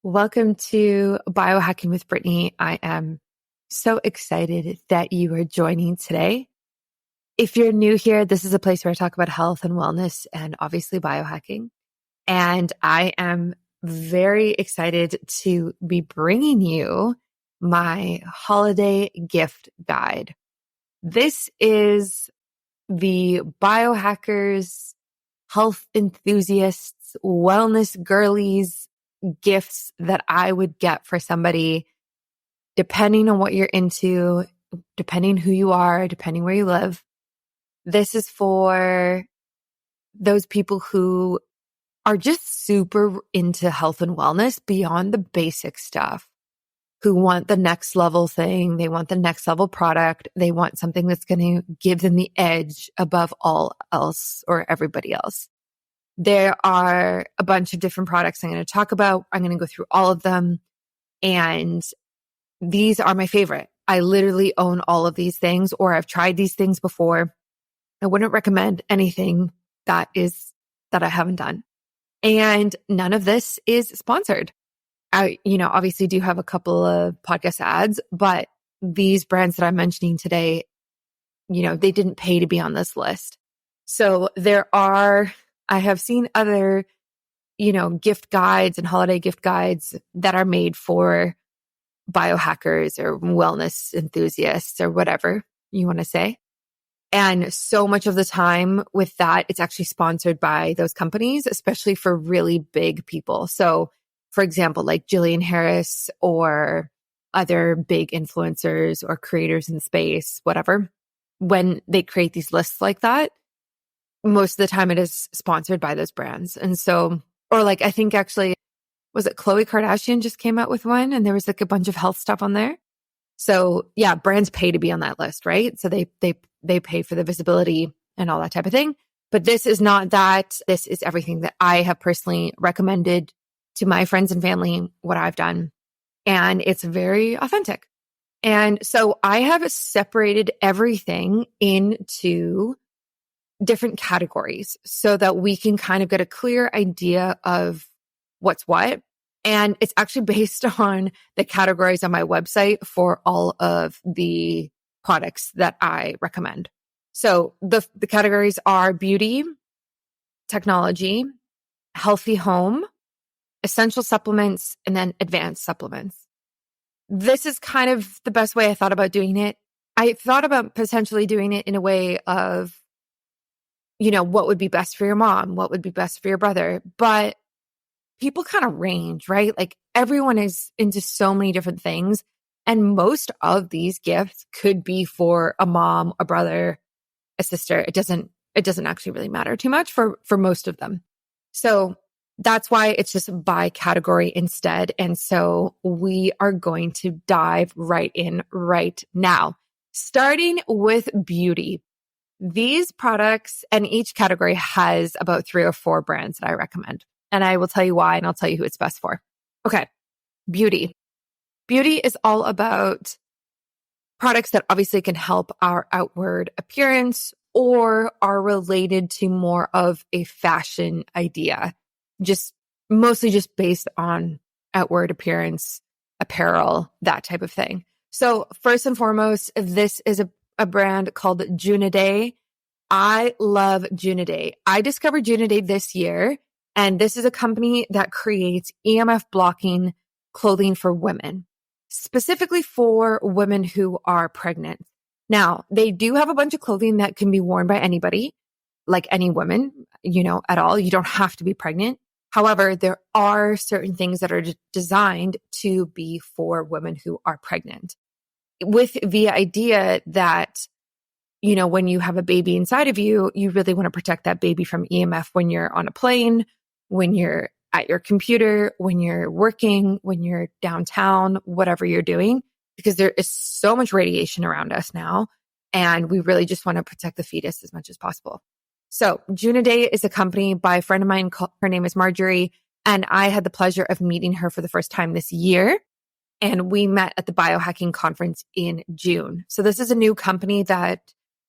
Welcome to Biohacking with Brittany. I am so excited that you are joining today. If you're new here, this is a place where I talk about health and wellness and obviously biohacking. And I am very excited to be bringing you my holiday gift guide. This is the Biohackers, health enthusiasts, wellness girlies gifts that I would get for somebody, depending on what you're into, depending who you are, depending where you live. This is for those people who are just super into health and wellness beyond the basic stuff, who want the next level thing. They want the next level product. They want something that's going to give them the edge above all else or everybody else. There are a bunch of different products I'm going to talk about. I'm going to go through all of them. And these are my favorite. I literally own all of these things, or I've tried these things before. I wouldn't recommend anything that I haven't done. And none of this is sponsored. I, obviously do have a couple of podcast ads, but these brands that I'm mentioning today, they didn't pay to be on this list. So I have seen other, gift guides and holiday gift guides that are made for biohackers or wellness enthusiasts or whatever you want to say. And so much of the time with that, it's actually sponsored by those companies, especially for really big people. So for example, like Jillian Harris or other big influencers or creators in space, whatever, when they create these lists like that, most of the time it is sponsored by those brands. And so, or like, I think actually, was it Khloe Kardashian just came out with one and there was like a bunch of health stuff on there. So yeah, brands pay to be on that list, right? So they pay for the visibility and all that type of thing. But this is not that. This is everything that I have personally recommended to my friends and family, what I've done. And it's very authentic. And so I have separated everything into different categories so that we can kind of get a clear idea of what's what. And it's actually based on the categories on my website for all of the products that I recommend. So the categories are beauty, technology, healthy home, essential supplements, and then advanced supplements. This is kind of the best way I thought about doing it. I thought about potentially doing it in a way of, what would be best for your mom? What would be best for your brother? But people kind of range, right? Like everyone is into so many different things. And most of these gifts could be for a mom, a brother, a sister. It doesn't actually really matter too much for most of them. So that's why it's just by category instead. And so we are going to dive right in right now, starting with beauty. These products and each category has about 3 or 4 brands that I recommend. And I will tell you why, and I'll tell you who it's best for. Okay. Beauty. Beauty is all about products that obviously can help our outward appearance or are related to more of a fashion idea. Mostly just based on outward appearance, apparel, that type of thing. So first and foremost, this is a brand called Juunaday. I love Juunaday. I discovered Juunaday this year, and this is a company that creates EMF blocking clothing for women, specifically for women who are pregnant. Now, they do have a bunch of clothing that can be worn by anybody, like any woman, at all. You don't have to be pregnant. However, there are certain things that are designed to be for women who are pregnant, with the idea that, when you have a baby inside of you, you really want to protect that baby from EMF when you're on a plane, when you're at your computer, when you're working, when you're downtown, whatever you're doing, because there is so much radiation around us now. And we really just want to protect the fetus as much as possible. So Juunaday is a company by a friend of mine. Her name is Marjorie. And I had the pleasure of meeting her for the first time this year. And we met at the biohacking conference in June. So this is a new company that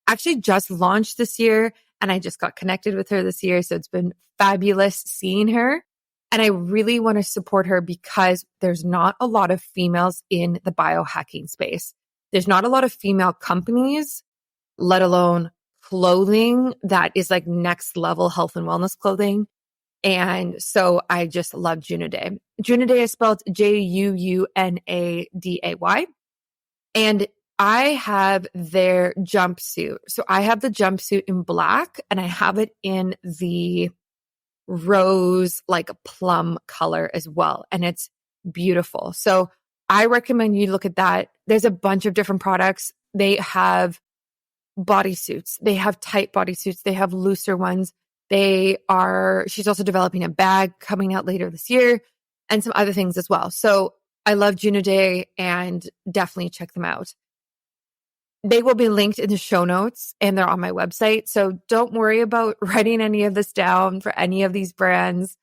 actually just launched this year. And I just got connected with her this year. So it's been fabulous seeing her. And I really want to support her because there's not a lot of females in the biohacking space. There's not a lot of female companies, let alone clothing that is like next level health and wellness clothing. And so I just love Juunaday. Juunaday is spelled Juunaday. And I have their jumpsuit. So I have the jumpsuit in black and I have it in the rose, like plum color as well. And it's beautiful. So I recommend you look at that. There's a bunch of different products. They have bodysuits. They have tight bodysuits. They have looser ones. She's also developing a bag coming out later this year and some other things as well. So I love Juunaday and definitely check them out. They will be linked in the show notes and they're on my website. So don't worry about writing any of this down for any of these brands.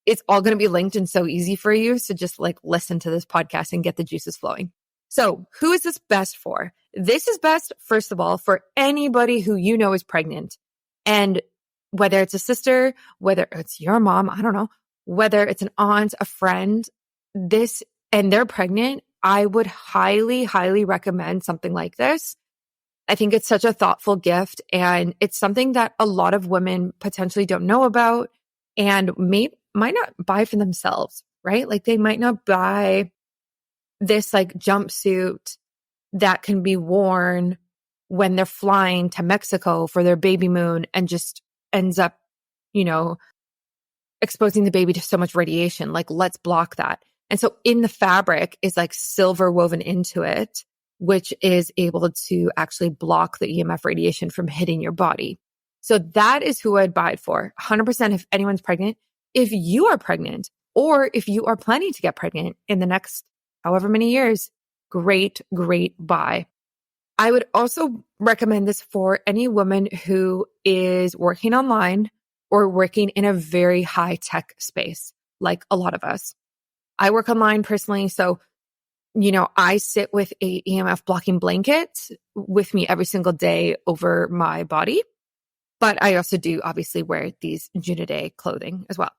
It's all going to be linked and so easy for you. So just like listen to this podcast and get the juices flowing. So who is this best for? This is best, first of all, for anybody who you know is pregnant. And whether it's a sister, whether it's your mom, I don't know, whether it's an aunt, a friend, and they're pregnant, I would highly, highly recommend something like this. I think it's such a thoughtful gift and it's something that a lot of women potentially don't know about and might not buy for themselves, right? Like they might not buy this like jumpsuit that can be worn when they're flying to Mexico for their baby moon and just ends up, exposing the baby to so much radiation. Like, let's block that. And so in the fabric is like silver woven into it, which is able to actually block the EMF radiation from hitting your body. So that is who I'd buy it for. 100% if anyone's pregnant. If you are pregnant or if you are planning to get pregnant in the next however many years, great, great buy. I would also recommend this for any woman who is working online or working in a very high tech space, like a lot of us. I work online personally. So, I sit with a EMF blocking blanket with me every single day over my body. But I also do obviously wear these Juunaday clothing as well.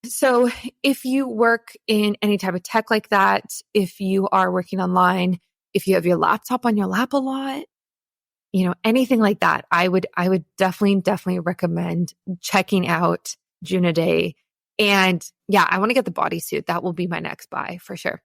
So if you work in any type of tech like that, if you are working online, if you have your laptop on your lap a lot, anything like that, I would definitely recommend checking out Juunaday. And yeah, I want to get the bodysuit. That will be my next buy for sure.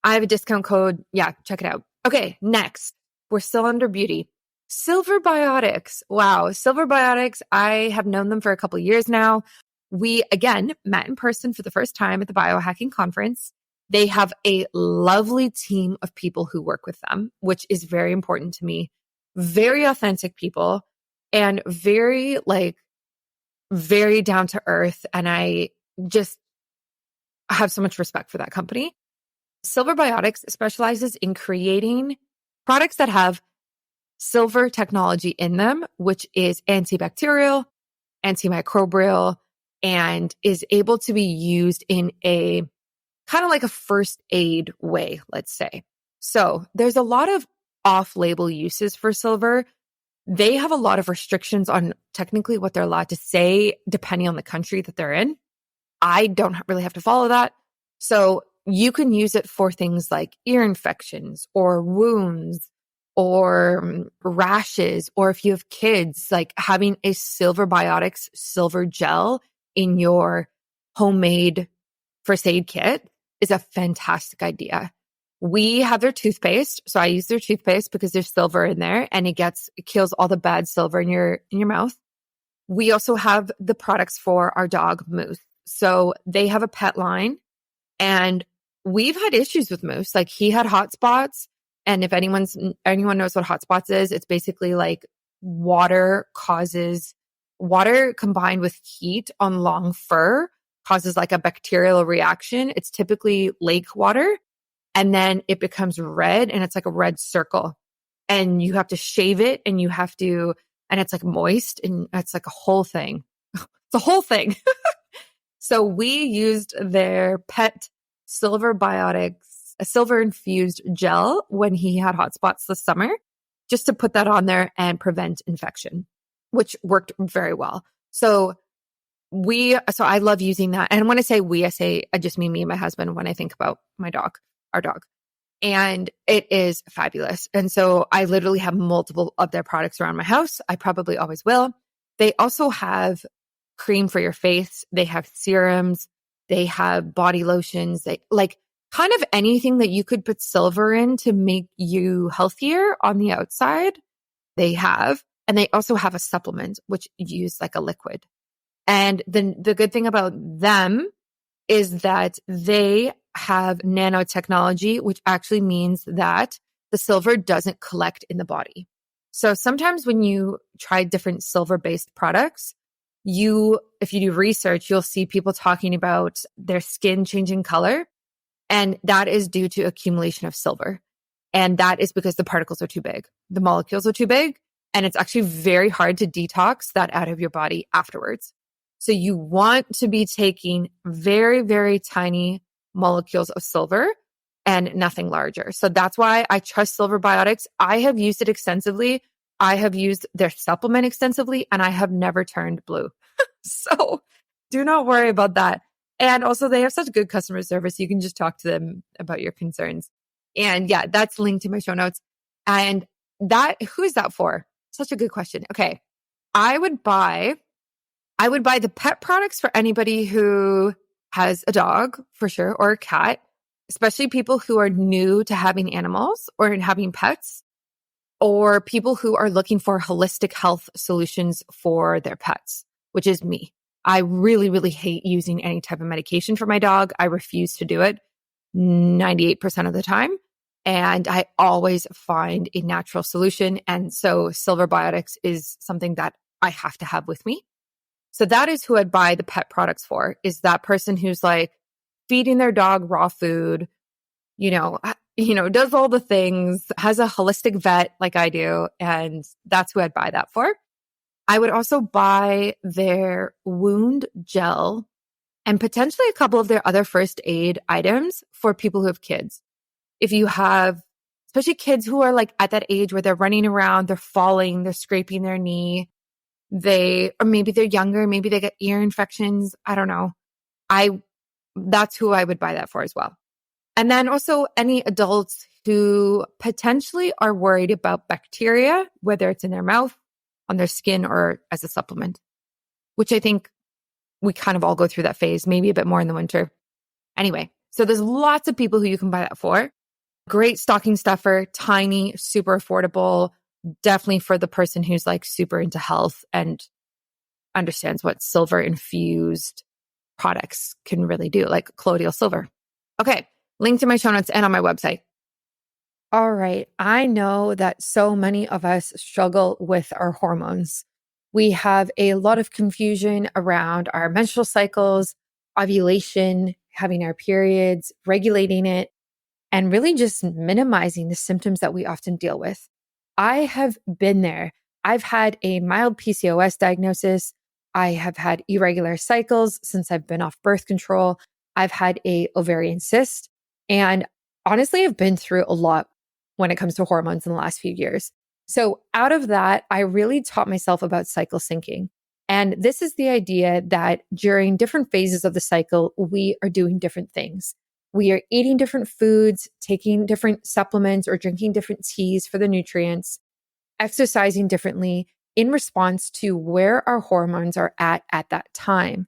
I have a discount code. Yeah, check it out. Okay, next, we're still under beauty. Silverbiotics. Wow, Silverbiotics. I have known them for a couple of years now. We, again, met in person for the first time at the Biohacking Conference. They have a lovely team of people who work with them, which is very important to me. Very authentic people and very down to earth. And I just have so much respect for that company. Silverbiotics specializes in creating products that have silver technology in them, which is antibacterial, antimicrobial, and is able to be used in a kind of like a first aid way, let's say. So there's a lot of off-label uses for silver. They have a lot of restrictions on technically what they're allowed to say, depending on the country that they're in. I don't really have to follow that. So you can use it for things like ear infections or wounds or rashes, or if you have kids, like having a Silverbiotics silver gel in your homemade first aid kit is a fantastic idea. We have their toothpaste. So I use their toothpaste because there's silver in there and it kills all the bad silver in your mouth. We also have the products for our dog Moose. So they have a pet line and we've had issues with Moose. Like he had hot spots. And if anyone knows what hot spots is, it's basically like water combined with heat on long fur causes like a bacterial reaction. It's typically lake water. And then it becomes red and it's like a red circle and you have to shave it and and it's like moist and it's like a whole thing. It's a whole thing. So we used their pet Silverbiotics, a silver infused gel when he had hot spots this summer, just to put that on there and prevent infection, which worked very well. So so I love using that. And when I say we, I just mean me and my husband when I think about my dog, our dog. And it is fabulous. And so I literally have multiple of their products around my house. I probably always will. They also have cream for your face. They have serums. They have body lotions. They like kind of anything that you could put silver in to make you healthier on the outside. They have. And they also have a supplement, which you use like a liquid. And then the good thing about them is that they have nanotechnology, which actually means that the silver doesn't collect in the body. So sometimes when you try different silver-based products, if you do research, you'll see people talking about their skin changing color. And that is due to accumulation of silver. And that is because the particles are too big. The molecules are too big. And it's actually very hard to detox that out of your body afterwards. So you want to be taking very, very tiny molecules of silver and nothing larger. So that's why I trust Silverbiotics. I have used it extensively. I have used their supplement extensively, and I have never turned blue. So do not worry about that. And also they have such good customer service. You can just talk to them about your concerns. And yeah, that's linked to my show notes. And who is that for? Such a good question. Okay. I would buy the pet products for anybody who has a dog for sure, or a cat, especially people who are new to having animals or having pets, or people who are looking for holistic health solutions for their pets, which is me. I really, really hate using any type of medication for my dog. I refuse to do it 98% of the time. And I always find a natural solution. And so Silverbiotics is something that I have to have with me. So that is who I'd buy the pet products for, is that person who's like feeding their dog raw food, does all the things, has a holistic vet like I do. And that's who I'd buy that for. I would also buy their wound gel and potentially a couple of their other first aid items for people who have kids. If you have, especially kids who are like at that age where they're running around, they're falling, they're scraping their knee, or maybe they're younger, maybe they get ear infections. I don't know. That's who I would buy that for as well. And then also any adults who potentially are worried about bacteria, whether it's in their mouth, on their skin, or as a supplement, which I think we kind of all go through that phase, maybe a bit more in the winter. Anyway, so there's lots of people who you can buy that for. Great stocking stuffer, tiny, super affordable, definitely for the person who's like super into health and understands what silver infused products can really do, like colloidal silver. Okay, link to my show notes and on my website. All right, I know that so many of us struggle with our hormones. We have a lot of confusion around our menstrual cycles, ovulation, having our periods, regulating it, and really just minimizing the symptoms that we often deal with. I have been there. I've had a mild PCOS diagnosis. I have had irregular cycles since I've been off birth control. I've had a ovarian cyst. And honestly, I've been through a lot when it comes to hormones in the last few years. So out of that, I really taught myself about cycle syncing. And this is the idea that during different phases of the cycle, we are doing different things. We are eating different foods, taking different supplements, or drinking different teas for the nutrients, exercising differently in response to where our hormones are at that time.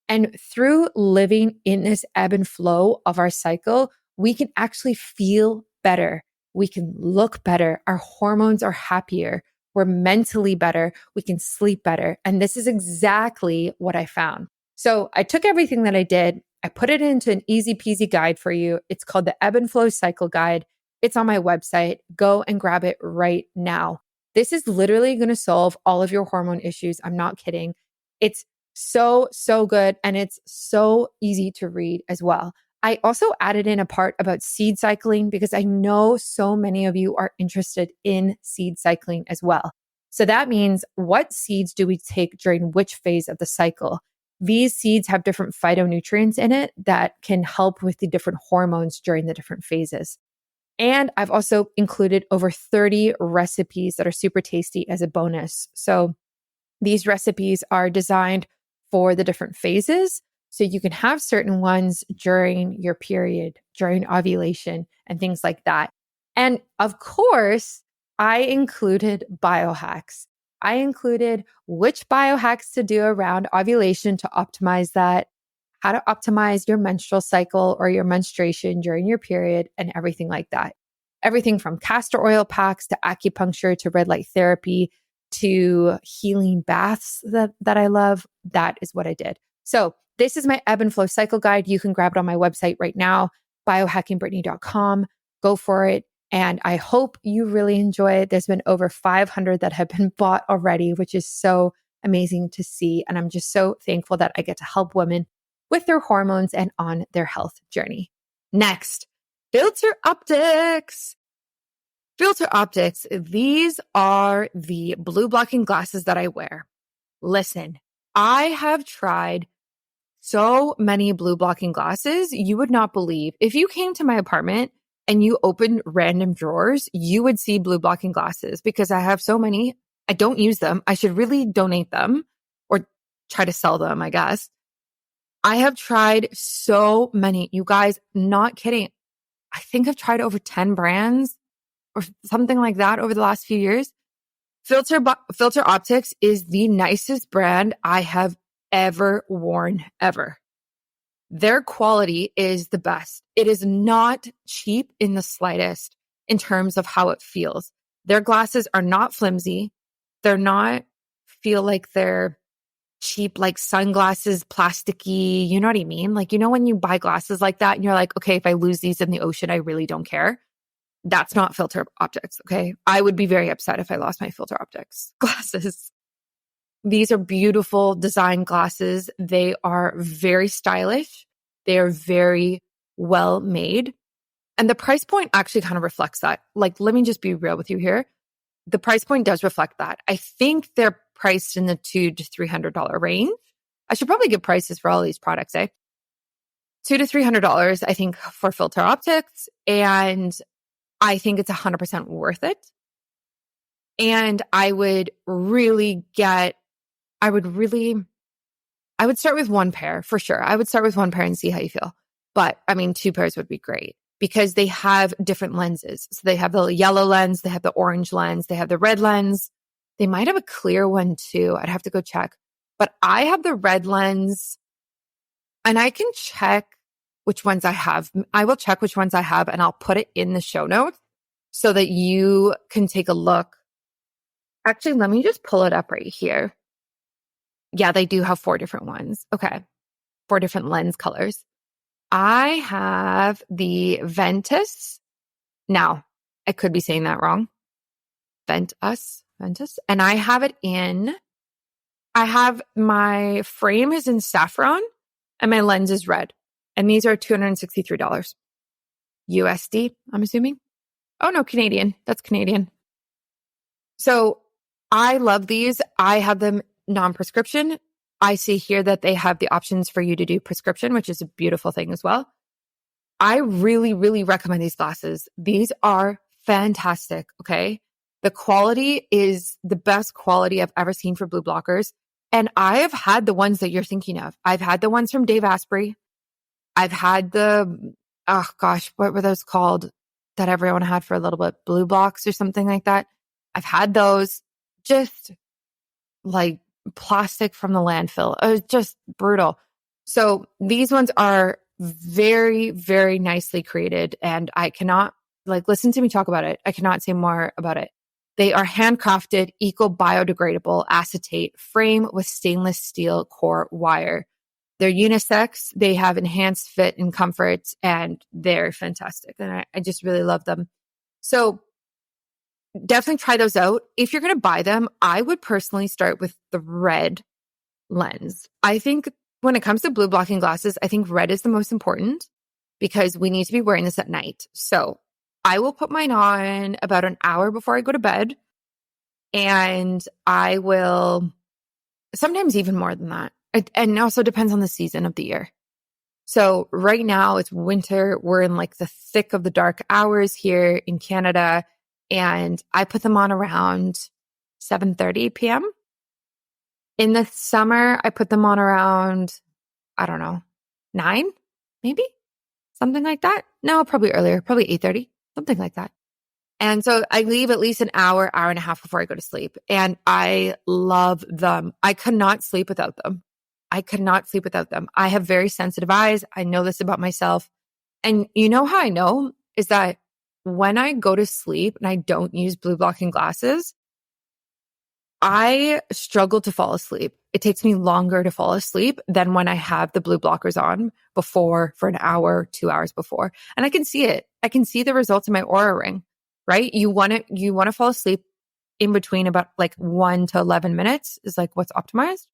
And through living in this ebb and flow of our cycle, we can actually feel better. We can look better. Our hormones are happier. We're mentally better. We can sleep better. And this is exactly what I found. So I took everything that I did, I put it into an easy peasy guide for you. It's called the Ebb and Flow Cycle Guide. It's on my website. Go and grab it right now. This is literally going to solve all of your hormone issues. I'm not kidding. It's so good. And it's so easy to read as well. I also added in a part about seed cycling because I know so many of you are interested in seed cycling as well. So that means, what seeds do we take during which phase of the cycle? These seeds have different phytonutrients in it that can help with the different hormones during the different phases. And I've also included over 30 recipes that are super tasty as a bonus. So these recipes are designed for the different phases. So you can have certain ones during your period, during ovulation, and things like that. And of course, I included biohacks. I included which biohacks to do around ovulation to optimize that, how to optimize your menstrual cycle or your menstruation during your period, and everything like that. Everything from castor oil packs to acupuncture to red light therapy to healing baths that I love. That is what I did. So this is my ebb and flow cycle guide. You can grab it on my website right now, biohackingbrittany.com. Go for it. And I hope you really enjoy it. There's been over 500 that have been bought already, which is so amazing to see. And I'm just so thankful that I get to help women with their hormones and on their health journey. Next, Filter Optix. Filter Optix. These are the blue blocking glasses that I wear. Listen, I have tried so many blue blocking glasses. You would not believe. If you came to my apartment and you opened random drawers, you would see blue blocking glasses because I have so many. I don't use them. I should really donate them or try to sell them, I guess. I have tried so many. You guys, not kidding. I think I've tried over 10 brands or something like that over the last few years. Filter Optix is the nicest brand I have ever worn, ever. Their quality is the best. It is not cheap in the slightest in terms of how it feels. Their glasses are not flimsy. They're not feel like they're cheap, like sunglasses, plasticky. You know what I mean? Like, when you buy glasses like that and you're like, okay, if I lose these in the ocean, I really don't care. That's not Filter Optix, okay? I would be very upset if I lost my Filter Optix glasses. These are beautiful design glasses. They are very stylish. They are very well made. And the price point actually kind of reflects that. Like, let me just be real with you here. The price point does reflect that. I think they're priced in the $200 to $300 range. I should probably give prices for all these products, $200 to $300, I think, for Filter Optix. And I think it's 100% worth it. And I would start with one pair for sure. I would start with one pair and see how you feel. But I mean, 2 pairs would be great because they have different lenses. So they have the yellow lens, they have the orange lens, they have the red lens. They might have a clear one too. I'd have to go check. But I have the red lens and I can check which ones I have. I will check which ones I have and I'll put it in the show notes so that you can take a look. Actually, let me just pull it up right here. Yeah, they do have 4 different ones. Okay. 4 different lens colors. I have the Ventus. Now, I could be saying that wrong. Ventus. And I have it my frame is in saffron and my lens is red. And these are $263 USD, I'm assuming. Oh no, Canadian. That's Canadian. So I love these. I have them non-prescription. I see here that they have the options for you to do prescription, which is a beautiful thing as well. I really, really recommend these glasses. These are fantastic. Okay. The quality is the best quality I've ever seen for blue blockers. And I have had the ones that you're thinking of. I've had the ones from Dave Asprey. I've had what were those called that everyone had for a little bit? Blue Blocks or something like that. I've had those, just like plastic from the landfill. It was just brutal. So these ones are very, very nicely created. And I cannot, listen to me talk about it. I cannot say more about it. They are handcrafted, eco-biodegradable acetate frame with stainless steel core wire. They're unisex. They have enhanced fit and comfort, and they're fantastic. And I just really love them. So definitely try those out. If you're going to buy them, I would personally start with the red lens. I think when it comes to blue blocking glasses, I think red is the most important because we need to be wearing this at night. So I will put mine on about an hour before I go to bed. And I will sometimes even more than that. And it also depends on the season of the year. So right now it's winter. We're in the thick of the dark hours here in Canada. And I put them on around 7:30 p.m. In the summer, I put them on around, I don't know, 9, maybe? Something like that. No, probably earlier, probably 8:30, something like that. And so I leave at least an hour, hour and a half before I go to sleep. And I love them. I could not sleep without them. I could not sleep without them. I have very sensitive eyes. I know this about myself. And you know how I know is that when I go to sleep and I don't use blue blocking glasses, I struggle to fall asleep. It takes me longer to fall asleep than when I have the blue blockers on before for an hour, 2 hours before. And I can see it. I can see the results in my Aura ring, right? You want to fall asleep in between about like 1 to 11 minutes is like what's optimized.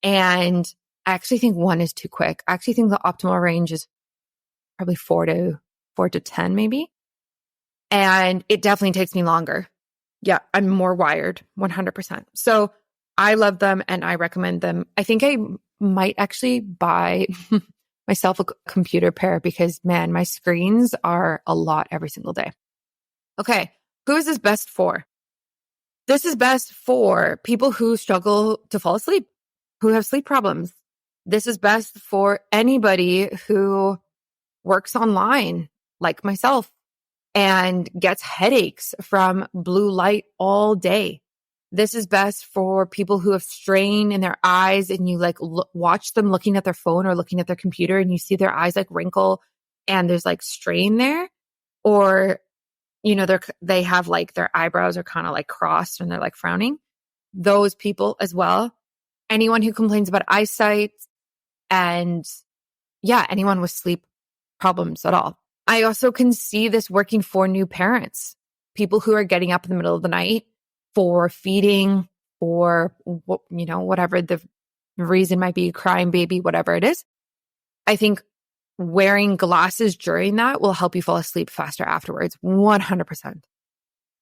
And I actually think 1 is too quick. I actually think the optimal range is probably 4 to 10 maybe. And it definitely takes me longer. Yeah, I'm more wired, 100%. So I love them and I recommend them. I think I might actually buy myself a computer pair because, man, my screens are a lot every single day. Okay, who is this best for? This is best for people who struggle to fall asleep, who have sleep problems. This is best for anybody who works online, like myself, and gets headaches from blue light all day. This is best for people who have strain in their eyes and you like watch them looking at their phone or looking at their computer and you see their eyes like wrinkle and there's like strain there. Or, you know, they have like their eyebrows are kind of like crossed and they're like frowning. Those people as well. Anyone who complains about eyesight and anyone with sleep problems at all. I also can see this working for new parents, people who are getting up in the middle of the night for feeding or, you know, whatever the reason might be, crying baby, whatever it is. I think wearing glasses during that will help you fall asleep faster afterwards. 100%.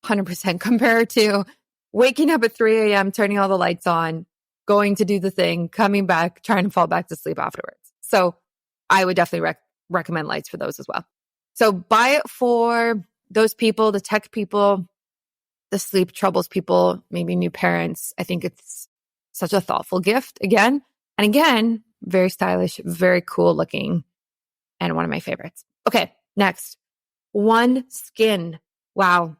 100% compared to waking up at 3 a.m., turning all the lights on, going to do the thing, coming back, trying to fall back to sleep afterwards. So I would definitely recommend lights for those as well. So buy it for those people, the tech people, the sleep troubles people, maybe new parents. I think it's such a thoughtful gift again. And again, very stylish, very cool looking, and one of my favorites. Okay, next. OneSkin. Wow.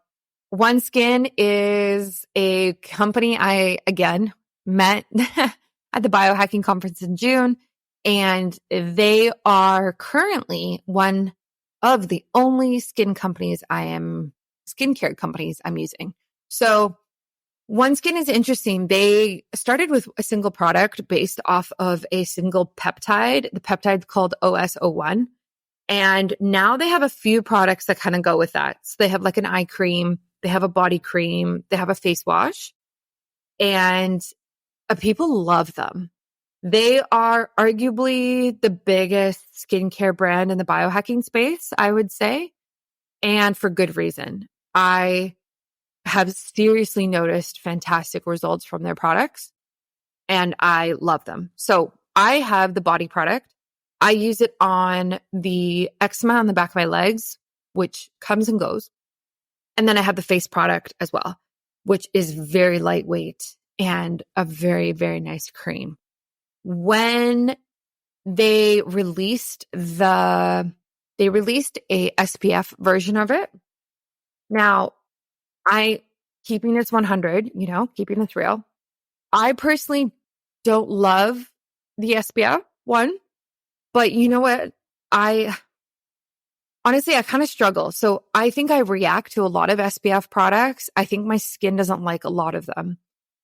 OneSkin is a company I, again, met at the Biohacking Conference in June. And they are currently one of the only skincare companies I'm using. So OneSkin is interesting. They started with a single product based off of a single peptide. The peptide's called OS01. And now they have a few products that kind of go with that. So they have like an eye cream, they have a body cream, they have a face wash, and people love them. They are arguably the biggest skincare brand in the biohacking space, I would say, and for good reason. I have seriously noticed fantastic results from their products, and I love them. So I have the body product. I use it on the eczema on the back of my legs, which comes and goes. And then I have the face product as well, which is very lightweight and a very, very nice cream. When they released a SPF version of it. Now, keeping this 100, keeping this real. I personally don't love the SPF one, but you know what? Honestly, I kind of struggle. So I think I react to a lot of SPF products. I think my skin doesn't like a lot of them.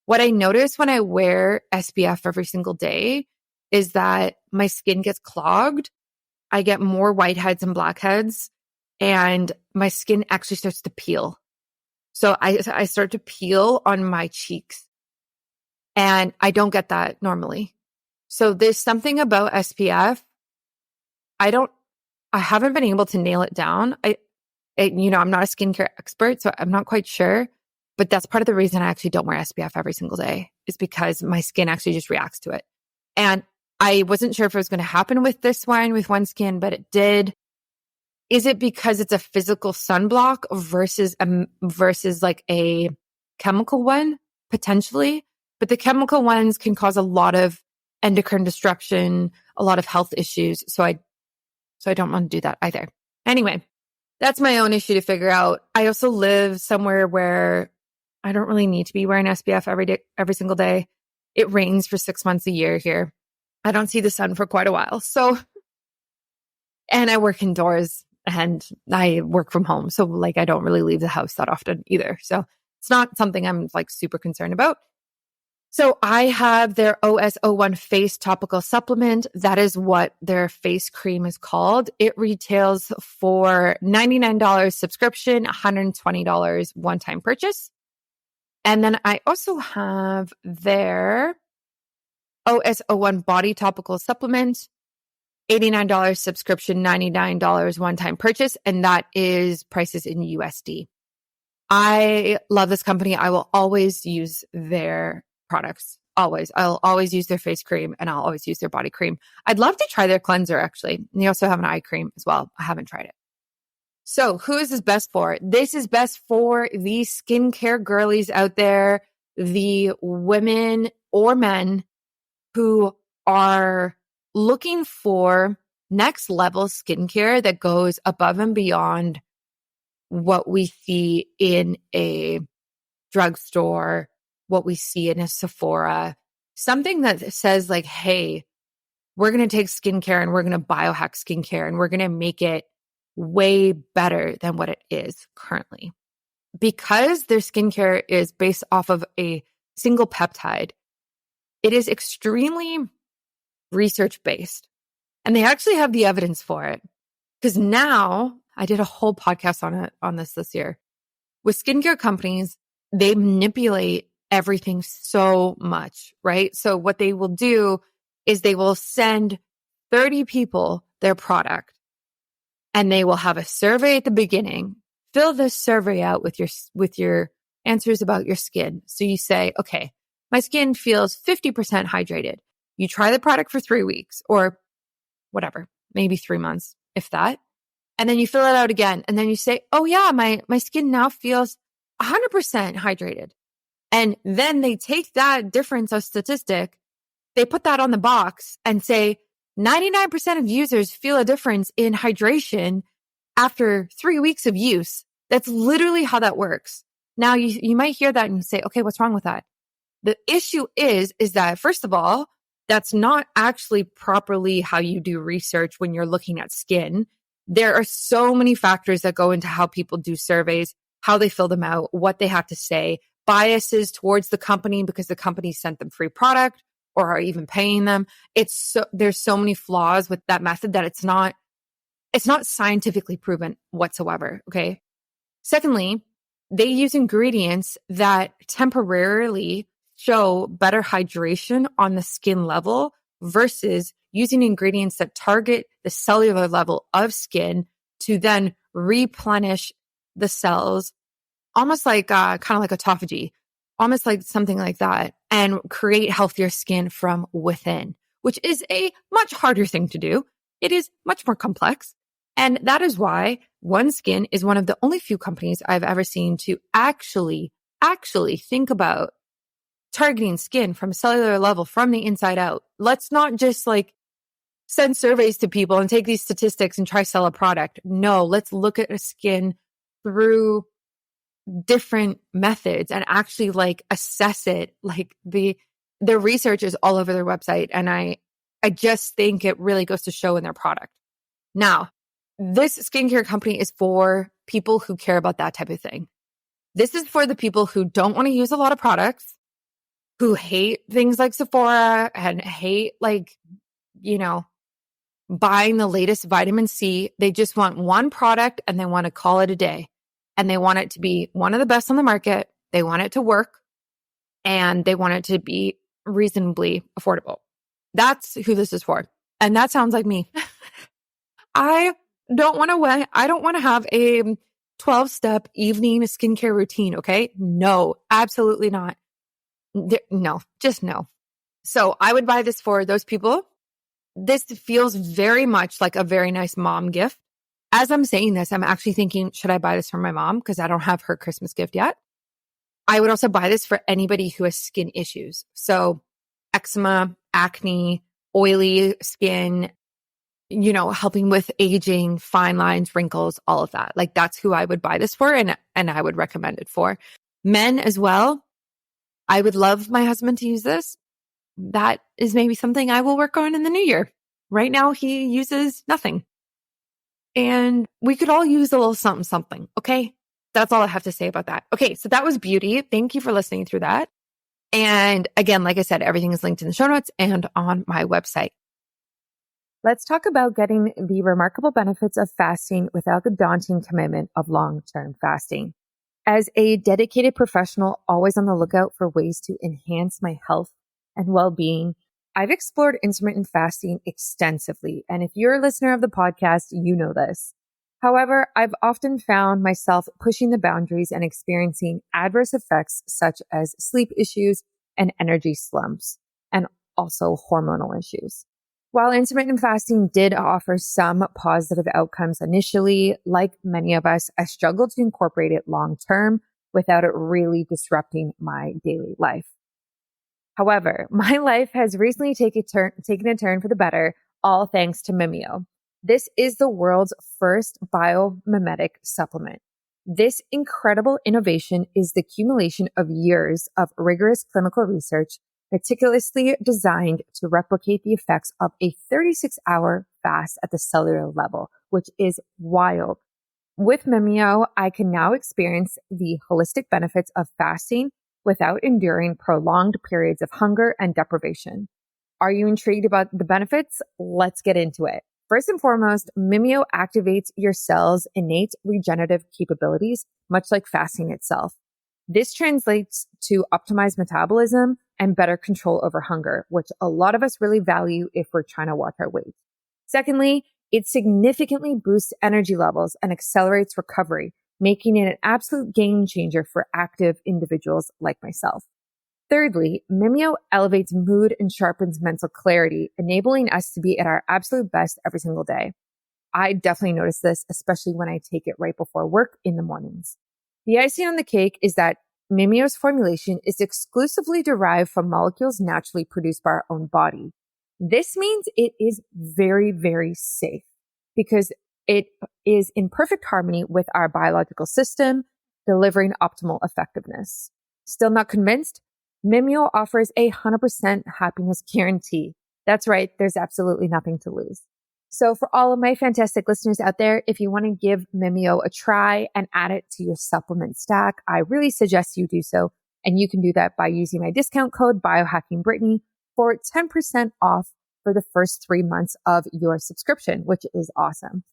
What I notice when I wear SPF every single day is that my skin gets clogged. I get more whiteheads and blackheads, and my skin actually starts to peel. So I start to peel on my cheeks, and I don't get that normally. So there's something about SPF. I haven't been able to nail it down. I'm not a skincare expert, so I'm not quite sure. But that's part of the reason I actually don't wear SPF every single day, is because my skin actually just reacts to it. And I wasn't sure if it was going to happen with this one, with OneSkin, but it did. Is it because it's a physical sunblock versus like a chemical one? Potentially. But the chemical ones can cause a lot of endocrine destruction, a lot of health issues. So I don't want to do that either. Anyway, that's my own issue to figure out. I also live somewhere where I don't really need to be wearing SPF every single day. It rains for 6 months a year here. I don't see the sun for quite a while. So, and I work indoors and I work from home. So like, I don't really leave the house that often either. So it's not something I'm like super concerned about. So I have their OS01 face topical supplement. That is what their face cream is called. It retails for $99 subscription, $120 one-time purchase. And then I also have their OS01 body topical supplement, $89 subscription, $99 one-time purchase. And that is prices in USD. I love this company. I will always use their products. Always. I'll always use their face cream and I'll always use their body cream. I'd love to try their cleanser actually. And they also have an eye cream as well. I haven't tried it. So who is this best for? This is best for the skincare girlies out there, the women or men who are looking for next level skincare that goes above and beyond what we see in a drugstore, what we see in a Sephora, something that says like, hey, we're going to take skincare and we're going to biohack skincare and we're going to make it way better than what it is currently. Because their skincare is based off of a single peptide, it is extremely research-based. And they actually have the evidence for it. Because now, I did a whole podcast on this year. With skincare companies, they manipulate everything so much, right? So what they will do is they will send 30 people their product and they will have a survey at the beginning. Fill this survey out with your answers about your skin. So you say, okay, my skin feels 50% hydrated. You try the product for 3 weeks or whatever, maybe 3 months, if that. And then you fill it out again. And then you say, oh yeah, my skin now feels 100% hydrated. And then they take that difference of statistic, they put that on the box and say 99% of users feel a difference in hydration after 3 weeks of use. That's literally how that works. Now you might hear that and you say, okay, what's wrong with that? The issue is that first of all, that's not actually properly how you do research when you're looking at skin. There are so many factors that go into how people do surveys, how they fill them out, what they have to say, biases towards the company because the company sent them free product or are even paying them. There's so many flaws with that method that it's not scientifically proven whatsoever. Okay. Secondly, they use ingredients that temporarily show better hydration on the skin level versus using ingredients that target the cellular level of skin to then replenish the cells, almost like kind of like autophagy, almost like something like that, and create healthier skin from within, which is a much harder thing to do. It is much more complex. And that is why OneSkin is one of the only few companies I've ever seen to actually think about targeting skin from a cellular level from the inside out. Let's not just like send surveys to people and take these statistics and try sell a product. No, let's look at a skin through different methods and actually like assess it. Like the research is all over their website. And I just think it really goes to show in their product. Now, this skincare company is for people who care about that type of thing. This is for the people who don't want to use a lot of products, who hate things like Sephora and hate like, buying the latest vitamin C. They just want one product and they want to call it a day. And they want it to be one of the best on the market. They want it to work and they want it to be reasonably affordable. That's who this is for. And that sounds like me. I don't want to have a 12-step evening skincare routine. Okay. No, absolutely not. No, just no. So I would buy this for those people. This feels very much like a very nice mom gift. As I'm saying this, I'm actually thinking, should I buy this for my mom? Because I don't have her Christmas gift yet. I would also buy this for anybody who has skin issues. So eczema, acne, oily skin, helping with aging, fine lines, wrinkles, all of that. Like that's who I would buy this for and I would recommend it for. Men as well. I would love my husband to use this. That is maybe something I will work on in the new year. Right now he uses nothing. And we could all use a little something. Okay. That's all I have to say about that. Okay. So that was beauty. Thank you for listening through that. And again, like I said, everything is linked in the show notes and on my website. Let's talk about getting the remarkable benefits of fasting without the daunting commitment of long-term fasting. As a dedicated professional, always on the lookout for ways to enhance my health and well-being, I've explored intermittent fasting extensively. And if you're a listener of the podcast, you know this. However, I've often found myself pushing the boundaries and experiencing adverse effects such as sleep issues and energy slumps, and also hormonal issues. While intermittent fasting did offer some positive outcomes initially, like many of us, I struggled to incorporate it long term without it really disrupting my daily life. However, my life has recently taken a turn for the better, all thanks to Mimio. This is the world's first biomimetic supplement. This incredible innovation is the accumulation of years of rigorous clinical research, meticulously designed to replicate the effects of a 36-hour fast at the cellular level, which is wild. With Mimio, I can now experience the holistic benefits of fasting without enduring prolonged periods of hunger and deprivation. Are you intrigued about the benefits? Let's get into it. First and foremost, Mimio activates your cells' innate regenerative capabilities, much like fasting itself. This translates to optimized metabolism and better control over hunger, which a lot of us really value if we're trying to watch our weight. Secondly, it significantly boosts energy levels and accelerates recovery, making it an absolute game changer for active individuals like myself. Thirdly, Mimio elevates mood and sharpens mental clarity, enabling us to be at our absolute best every single day. I definitely notice this, especially when I take it right before work in the mornings. The icing on the cake is that Mimio's formulation is exclusively derived from molecules naturally produced by our own body. This means it is very, very safe because it is in perfect harmony with our biological system, delivering optimal effectiveness. Still not convinced? Mimio offers a 100% happiness guarantee. That's right. There's absolutely nothing to lose. So for all of my fantastic listeners out there, if you want to give Mimio a try and add it to your supplement stack, I really suggest you do so. And you can do that by using my discount code BioHackingBrittany for 10% off for the first 3 months of your subscription, which is awesome.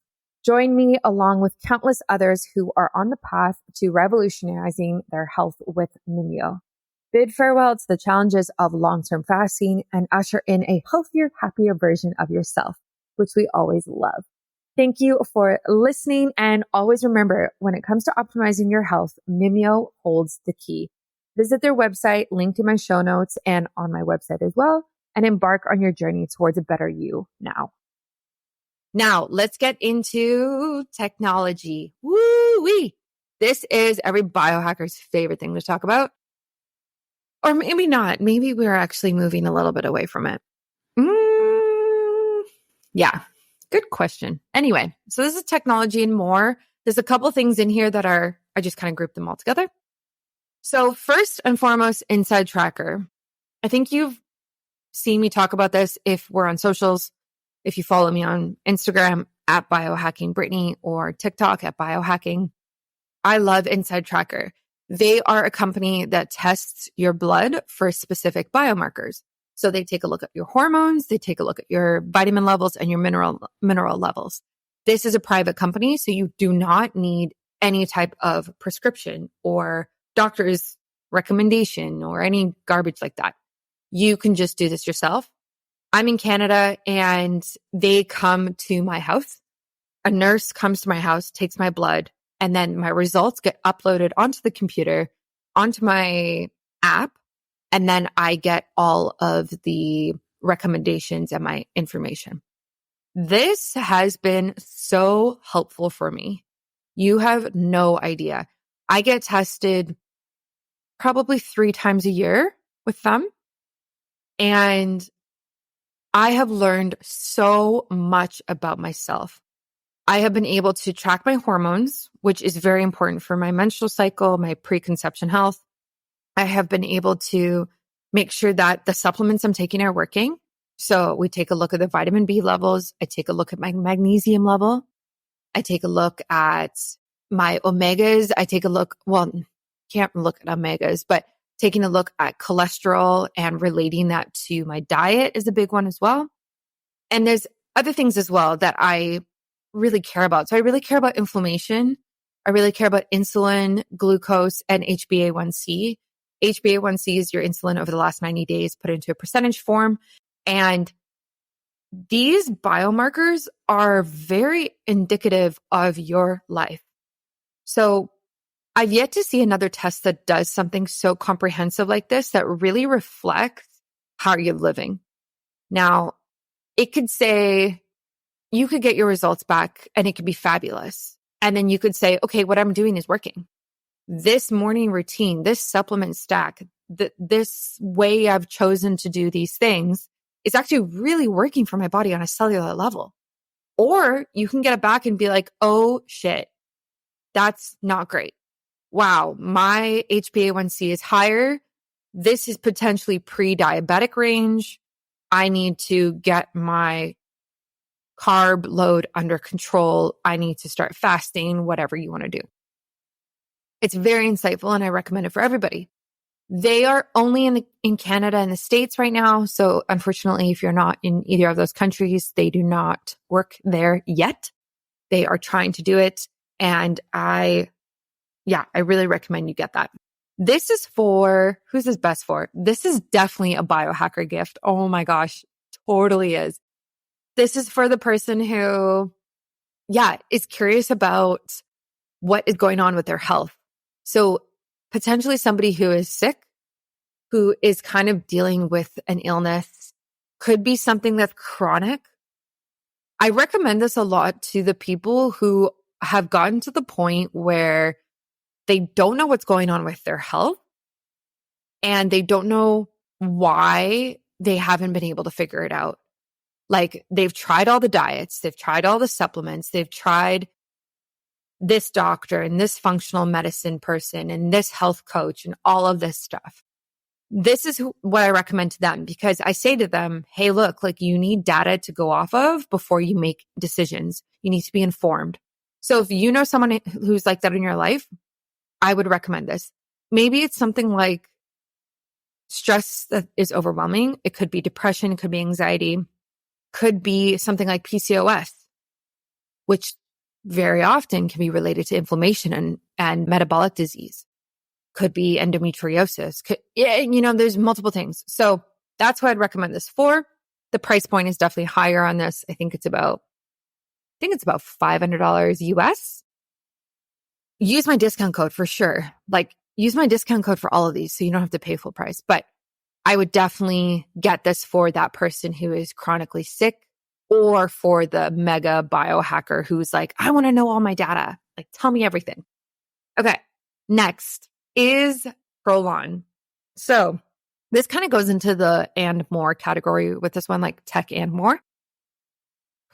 Join me along with countless others who are on the path to revolutionizing their health with Mimio. Bid farewell to the challenges of long-term fasting and usher in a healthier, happier version of yourself, which we always love. Thank you for listening. And always remember, when it comes to optimizing your health, Mimio holds the key. Visit their website, linked in my show notes and on my website as well, and embark on your journey towards a better you now. Now, let's get into technology. Woo-wee! This is every biohacker's favorite thing to talk about. Or maybe not. Maybe we're actually moving a little bit away from it. Yeah, good question. Anyway, so this is technology and more. There's a couple things in here that I just kind of grouped them all together. So first and foremost, InsideTracker. I think you've seen me talk about this if we're on socials. If you follow me on Instagram at BiohackingBrittany or TikTok at BioHacking. I love InsideTracker. They are a company that tests your blood for specific biomarkers. So they take a look at your hormones, they take a look at your vitamin levels and your mineral levels. This is a private company, so you do not need any type of prescription or doctor's recommendation or any garbage like that. You can just do this yourself. I'm in Canada and they come to my house. A nurse comes to my house, takes my blood, and then my results get uploaded onto the computer, onto my app, and then I get all of the recommendations and my information. This has been so helpful for me. You have no idea. I get tested probably 3 times a year with them. And I have learned so much about myself. I have been able to track my hormones, which is very important for my menstrual cycle, my preconception health. I have been able to make sure that the supplements I'm taking are working. So we take a look at the vitamin B levels. I take a look at my magnesium level. I take a look at my omegas. I take a look, well, can't look at omegas, but taking a look at cholesterol and relating that to my diet is a big one as well. And there's other things as well that I really care about. So I really care about inflammation. I really care about insulin, glucose, and HbA1c. HbA1c is your insulin over the last 90 days put into a percentage form. And these biomarkers are very indicative of your life. So I've yet to see another test that does something so comprehensive like this that really reflects how you're living. Now, it could say, you could get your results back and it could be fabulous. And then you could say, okay, what I'm doing is working. This morning routine, this supplement stack, this way I've chosen to do these things is actually really working for my body on a cellular level. Or you can get it back and be like, oh shit, that's not great. Wow, my HbA1c is higher. This is potentially pre-diabetic range. I need to get my carb load under control. I need to start fasting, whatever you want to do. It's very insightful and I recommend it for everybody. They are only in Canada and the States right now. So unfortunately, if you're not in either of those countries, they do not work there yet. They are trying to do it. And I really recommend you get that. This is for, who's this best for? This is definitely a biohacker gift. Oh my gosh, totally is. This is for the person who, is curious about what is going on with their health. So potentially somebody who is sick, who is kind of dealing with an illness, could be something that's chronic. I recommend this a lot to the people who have gotten to the point where they don't know what's going on with their health and they don't know why they haven't been able to figure it out. Like they've tried all the diets, they've tried all the supplements, they've tried this doctor and this functional medicine person and this health coach and all of this stuff. This is what I recommend to them because I say to them, hey, look, like you need data to go off of before you make decisions. You need to be informed. So if you know someone who's like that in your life, I would recommend this. Maybe it's something like stress that is overwhelming. It could be depression. It could be anxiety. Could be something like PCOS, which very often can be related to inflammation and metabolic disease. Could be endometriosis. There's multiple things. So that's what I'd recommend this for. The price point is definitely higher on this. I think it's about $500 US. Use my discount code for sure. Like use my discount code for all of these so you don't have to pay full price. But I would definitely get this for that person who is chronically sick or for the mega biohacker who's like, I want to know all my data. Like tell me everything. Okay. Next is Prolon. So this kind of goes into the and more category with this one, like tech and more.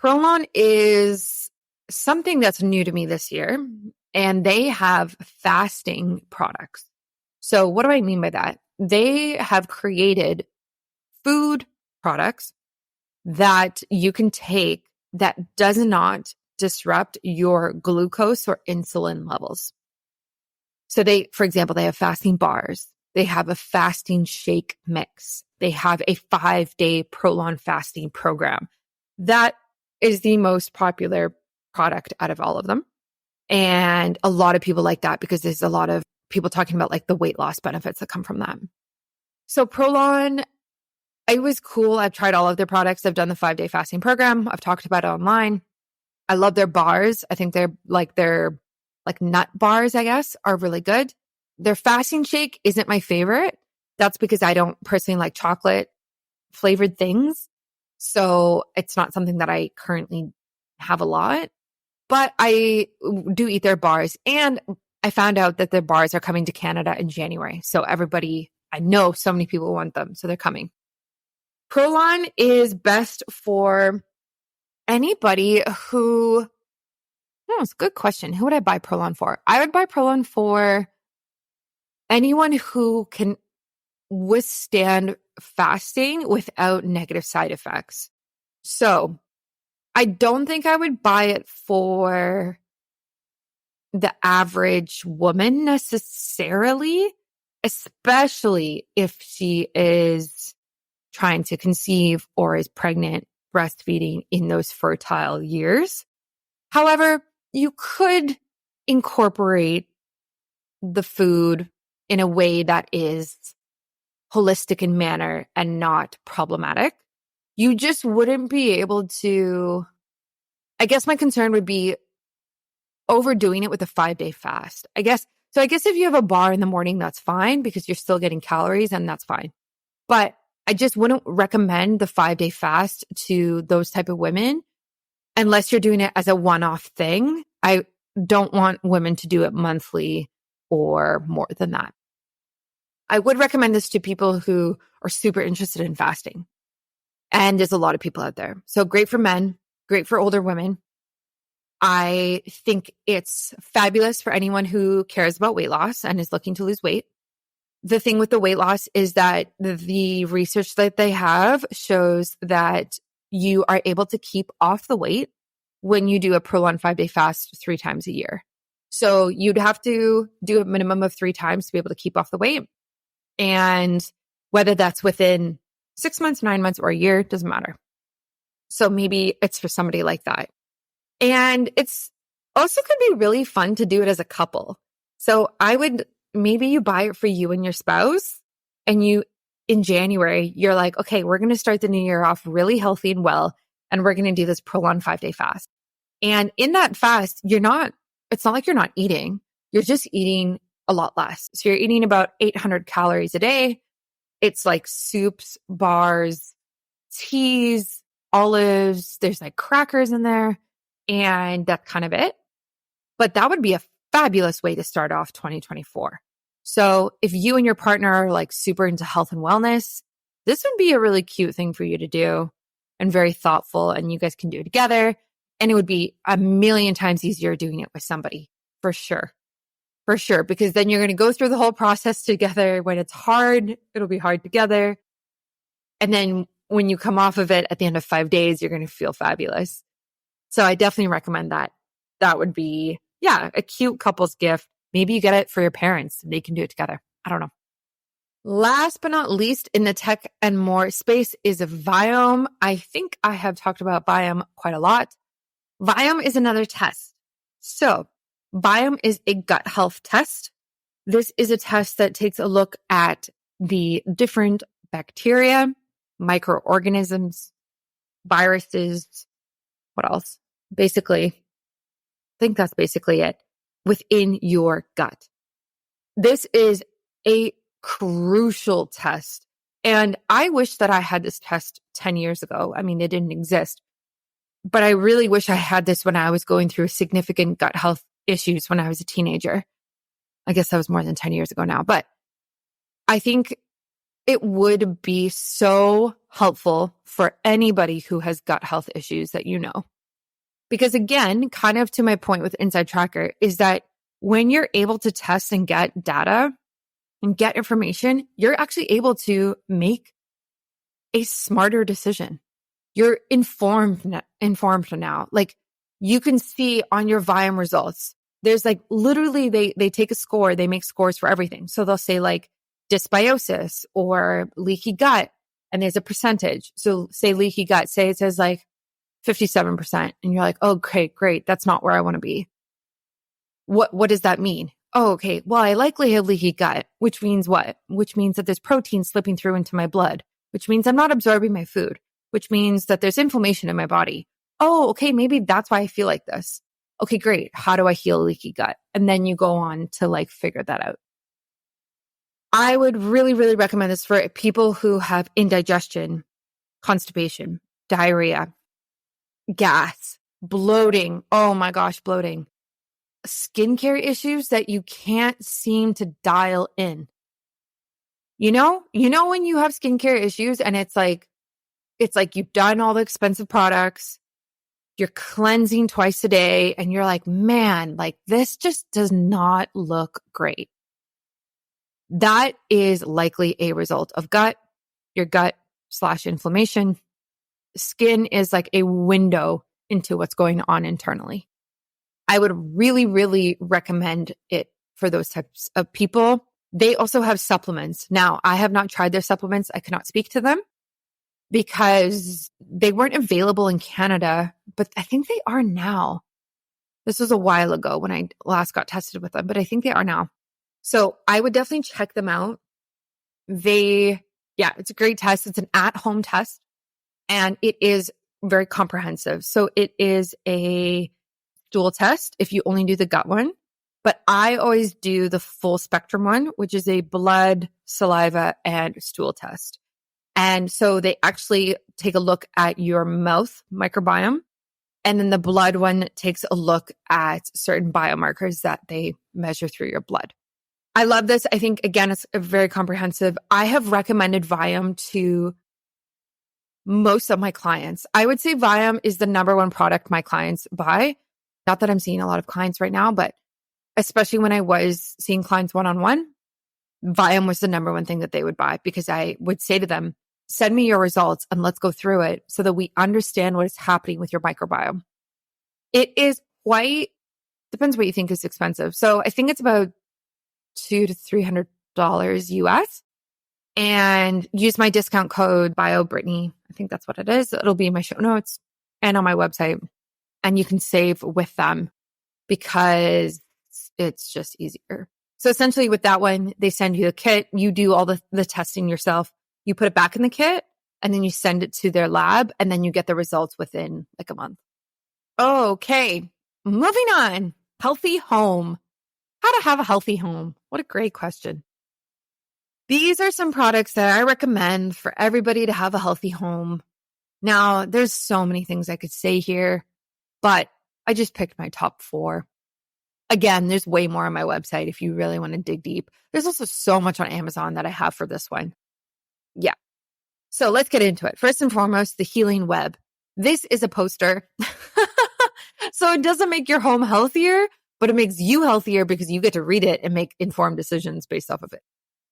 Prolon is something that's new to me this year, and they have fasting products. So what do I mean by that? They have created food products that you can take that does not disrupt your glucose or insulin levels. So for example, they have fasting bars. They have a fasting shake mix. They have a 5-day Prolon fasting program. That is the most popular product out of all of them. And a lot of people like that because there's a lot of people talking about like the weight loss benefits that come from that. So Prolon, it was cool. I've tried all of their products. I've done the 5-day fasting program. I've talked about it online. I love their bars. I think their nut bars, I guess, are really good. Their fasting shake isn't my favorite. That's because I don't personally like chocolate flavored things. So it's not something that I currently have a lot, but I do eat their bars. And I found out that the bars are coming to Canada in January. So everybody, I know so many people want them, so they're coming. Prolon is best for anybody who, it's a good question. Who would I buy Prolon for? I would buy Prolon for anyone who can withstand fasting without negative side effects. So I don't think I would buy it for the average woman necessarily, especially if she is trying to conceive or is pregnant, breastfeeding in those fertile years. However, you could incorporate the food in a way that is holistic in manner and not problematic. You just wouldn't be able to, I guess my concern would be overdoing it with a 5-day fast. I guess if you have a bar in the morning, that's fine because you're still getting calories and that's fine. But I just wouldn't recommend the 5-day fast to those type of women unless you're doing it as a one-off thing. I don't want women to do it monthly or more than that. I would recommend this to people who are super interested in fasting. And there's a lot of people out there. So great for men, great for older women. I think it's fabulous for anyone who cares about weight loss and is looking to lose weight. The thing with the weight loss is that the research that they have shows that you are able to keep off the weight when you do a Prolon 5-day fast 3 times a year. So you'd have to do a minimum of 3 times to be able to keep off the weight. And whether that's within 6 months, 9 months, or a year, doesn't matter. So maybe it's for somebody like that. And it's also could be really fun to do it as a couple. So maybe you buy it for you and your spouse, and in January, you're like, okay, we're going to start the new year off really healthy and well, and we're going to do this Prolon 5-day fast. And in that fast, it's not like you're not eating. You're just eating a lot less. So you're eating about 800 calories a day. It's like soups, bars, teas, olives. There's like crackers in there. And that's kind of it. But that would be a fabulous way to start off 2024. So if you and your partner are like super into health and wellness, this would be a really cute thing for you to do and very thoughtful, and you guys can do it together. And it would be a million times easier doing it with somebody, for sure. For sure, because then you're going to go through the whole process together. When it's hard, it'll be hard together. And then when you come off of it at the end of 5 days, you're going to feel fabulous. So I definitely recommend that. That would be, a cute couple's gift. Maybe you get it for your parents. They can do it together. I don't know. Last but not least in the tech and more space is Viome. I think I have talked about Viome quite a lot. Viome is another test. So Viome is a gut health test. This is a test that takes a look at the different bacteria, microorganisms, viruses. What else? Basically, I think that's basically it within your gut. This is a crucial test. And I wish that I had this test 10 years ago. I mean, it didn't exist. But I really wish I had this when I was going through significant gut health issues when I was a teenager. I guess that was more than 10 years ago now. But I think it would be so helpful for anybody who has gut health issues that you know. Because again, kind of to my point with InsideTracker is that when you're able to test and get data and get information, you're actually able to make a smarter decision. You're informed now. Like you can see on your Viome results, there's like literally they take a score, they make scores for everything. So they'll say like dysbiosis or leaky gut, and there's a percentage. So say leaky gut, say it says like 57%, and you're like, oh, okay, great. That's not where I want to be. What does that mean? Oh, okay. Well, I likely have leaky gut, which means what? Which means that there's protein slipping through into my blood, which means I'm not absorbing my food, which means that there's inflammation in my body. Oh, okay. Maybe that's why I feel like this. Okay, great. How do I heal leaky gut? And then you go on to like figure that out. I would really, really recommend this for people who have indigestion, constipation, diarrhea, gas, bloating. Oh my gosh, bloating. skincare issues that you can't seem to dial in. You know when you have skincare issues and it's like you've done all the expensive products, you're cleansing twice a day, and you're like, man, like this just does not look great. That is likely a result of your gut/inflammation. Skin is like a window into what's going on internally. I would really, really recommend it for those types of people. They also have supplements. Now, I have not tried their supplements. I cannot speak to them because they weren't available in Canada, but I think they are now. This was a while ago when I last got tested with them, but I think they are now. So I would definitely check them out. It's a great test. It's an at-home test and it is very comprehensive. So it is a stool test if you only do the gut one. But I always do the full spectrum one, which is a blood, saliva, and stool test. And so they actually take a look at your mouth microbiome. And then the blood one takes a look at certain biomarkers that they measure through your blood. I love this. I think, again, it's very comprehensive. I have recommended Viome to most of my clients. I would say Viome is the number one product my clients buy. Not that I'm seeing a lot of clients right now, but especially when I was seeing clients one-on-one, Viome was the number one thing that they would buy because I would say to them, send me your results and let's go through it so that we understand what is happening with your microbiome. It is depends what you think is expensive. So I think it's about $200 to $300 US, and use my discount code BioBrittany. I think that's what it is. It'll be in my show notes and on my website, and you can save with them because it's just easier. So essentially with that one, they send you a kit. You do all the testing yourself. You put it back in the kit and then you send it to their lab and then you get the results within like a month. Okay, moving on. Healthy home. How to have a healthy home. What a great question. These are some products that I recommend for everybody to have a healthy home. Now, there's so many things I could say here, but I just picked my top 4. Again, there's way more on my website if you really want to dig deep. There's also so much on Amazon that I have for this one. Yeah. So let's get into it. First and foremost, the healing web. This is a poster. So it doesn't make your home healthier, but it makes you healthier because you get to read it and make informed decisions based off of it.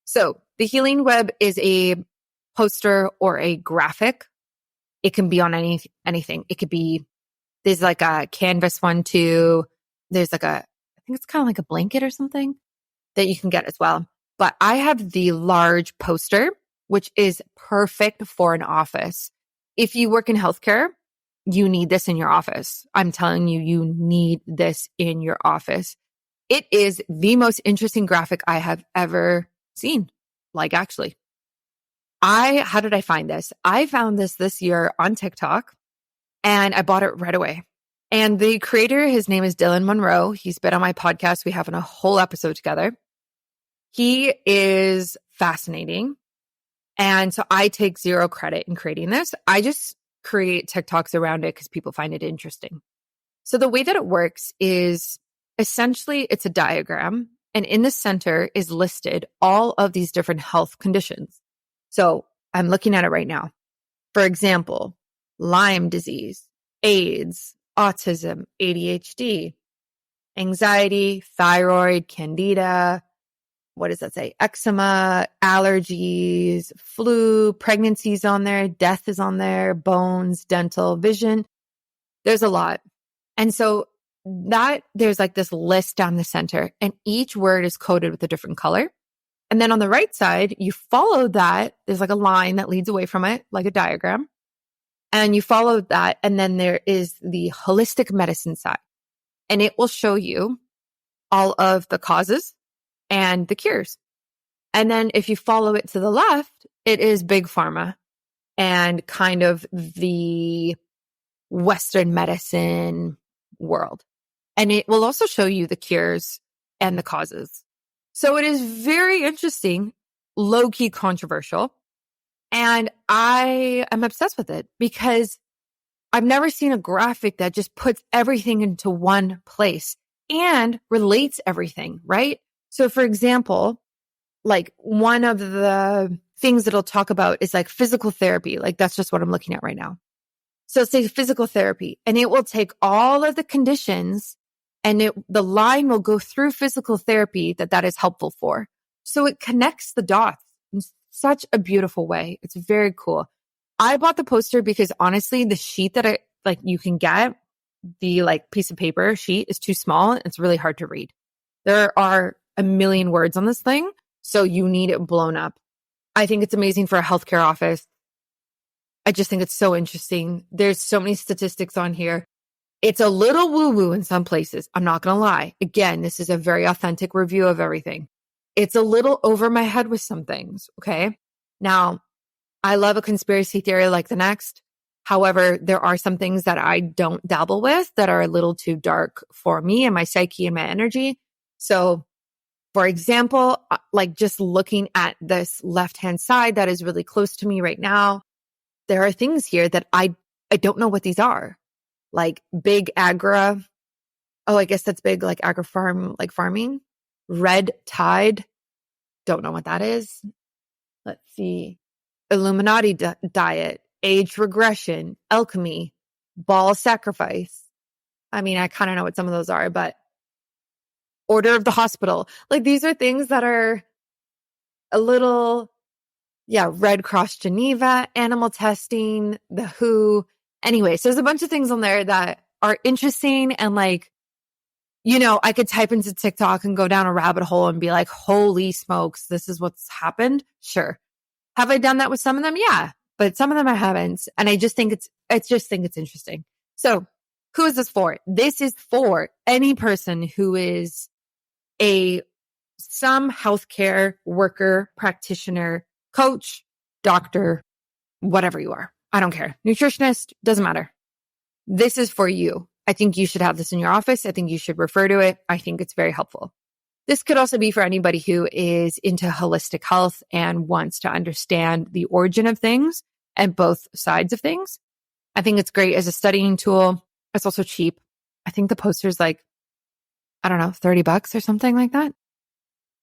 So the healing web is a poster or a graphic. It can be on anything. It could be, there's like a canvas one too. There's like I think it's kind of like a blanket or something that you can get as well. But I have the large poster, which is perfect for an office. If you work in healthcare, you need this in your office. I'm telling you, you need this in your office. It is the most interesting graphic I have ever seen. Like actually, how did I find this? I found this year on TikTok and I bought it right away. And the creator, his name is Dylan Monroe. He's been on my podcast. We have a whole episode together. He is fascinating. And so I take zero credit in creating this. I just create TikToks around it because people find it interesting. So the way that it works is essentially it's a diagram. And in the center is listed all of these different health conditions. So I'm looking at it right now. For example, Lyme disease, AIDS, autism, ADHD, anxiety, thyroid, candida, what does that say? Eczema, allergies, flu, pregnancies on there, death is on there, bones, dental, vision. There's a lot. And so there's like this list down the center and each word is coded with a different color. And then on the right side, you follow that. There's like a line that leads away from it, like a diagram. And you follow that. And then there is the holistic medicine side. And it will show you all of the causes and the cures. And then if you follow it to the left, it is big pharma and kind of the Western medicine world. And it will also show you the cures and the causes. So it is very interesting, low-key controversial. And I am obsessed with it because I've never seen a graphic that just puts everything into one place. and relates everything, right? So for example, like one of the things that it'll talk about is like physical therapy. Like that's just what I'm looking at right now. So say physical therapy, and it will take all of the conditions and the line will go through physical therapy that is helpful for. So it connects the dots in such a beautiful way. It's very cool. I bought the poster because honestly, the sheet that you can get, the like piece of paper sheet is too small. It's really hard to read. There are a million words on this thing, so you need it blown up. I think it's amazing for a healthcare office. I just think it's so interesting. There's so many statistics on here. It's a little woo-woo in some places. I'm not going to lie. Again, this is a very authentic review of everything. It's a little over my head with some things, okay? Now, I love a conspiracy theory like the next. However, there are some things that I don't dabble with that are a little too dark for me and my psyche and my energy. So, for example, like just looking at this left-hand side that is really close to me right now, there are things here that I don't know what these are. Like big agra. Oh, I guess that's big, like agri farm, like farming. Red tide. Don't know what that is. Let's see. Illuminati diet, age regression, alchemy, ball sacrifice. I mean, I kind of know what some of those are, but order of the hospital. Like these are things that are a little, Red Cross Geneva, animal testing, the WHO. Anyways, there's a bunch of things on there that are interesting and like, I could type into TikTok and go down a rabbit hole and be like, holy smokes, this is what's happened. Sure. Have I done that with some of them? Yeah, but some of them I haven't. And I just think it's interesting. So who is this for? This is for any person who is some healthcare worker, practitioner, coach, doctor, whatever you are. I don't care. Nutritionist, doesn't matter. This is for you. I think you should have this in your office. I think you should refer to it. I think it's very helpful. This could also be for anybody who is into holistic health and wants to understand the origin of things and both sides of things. I think it's great as a studying tool. It's also cheap. I think the poster's like, I don't know, $30 or something like that.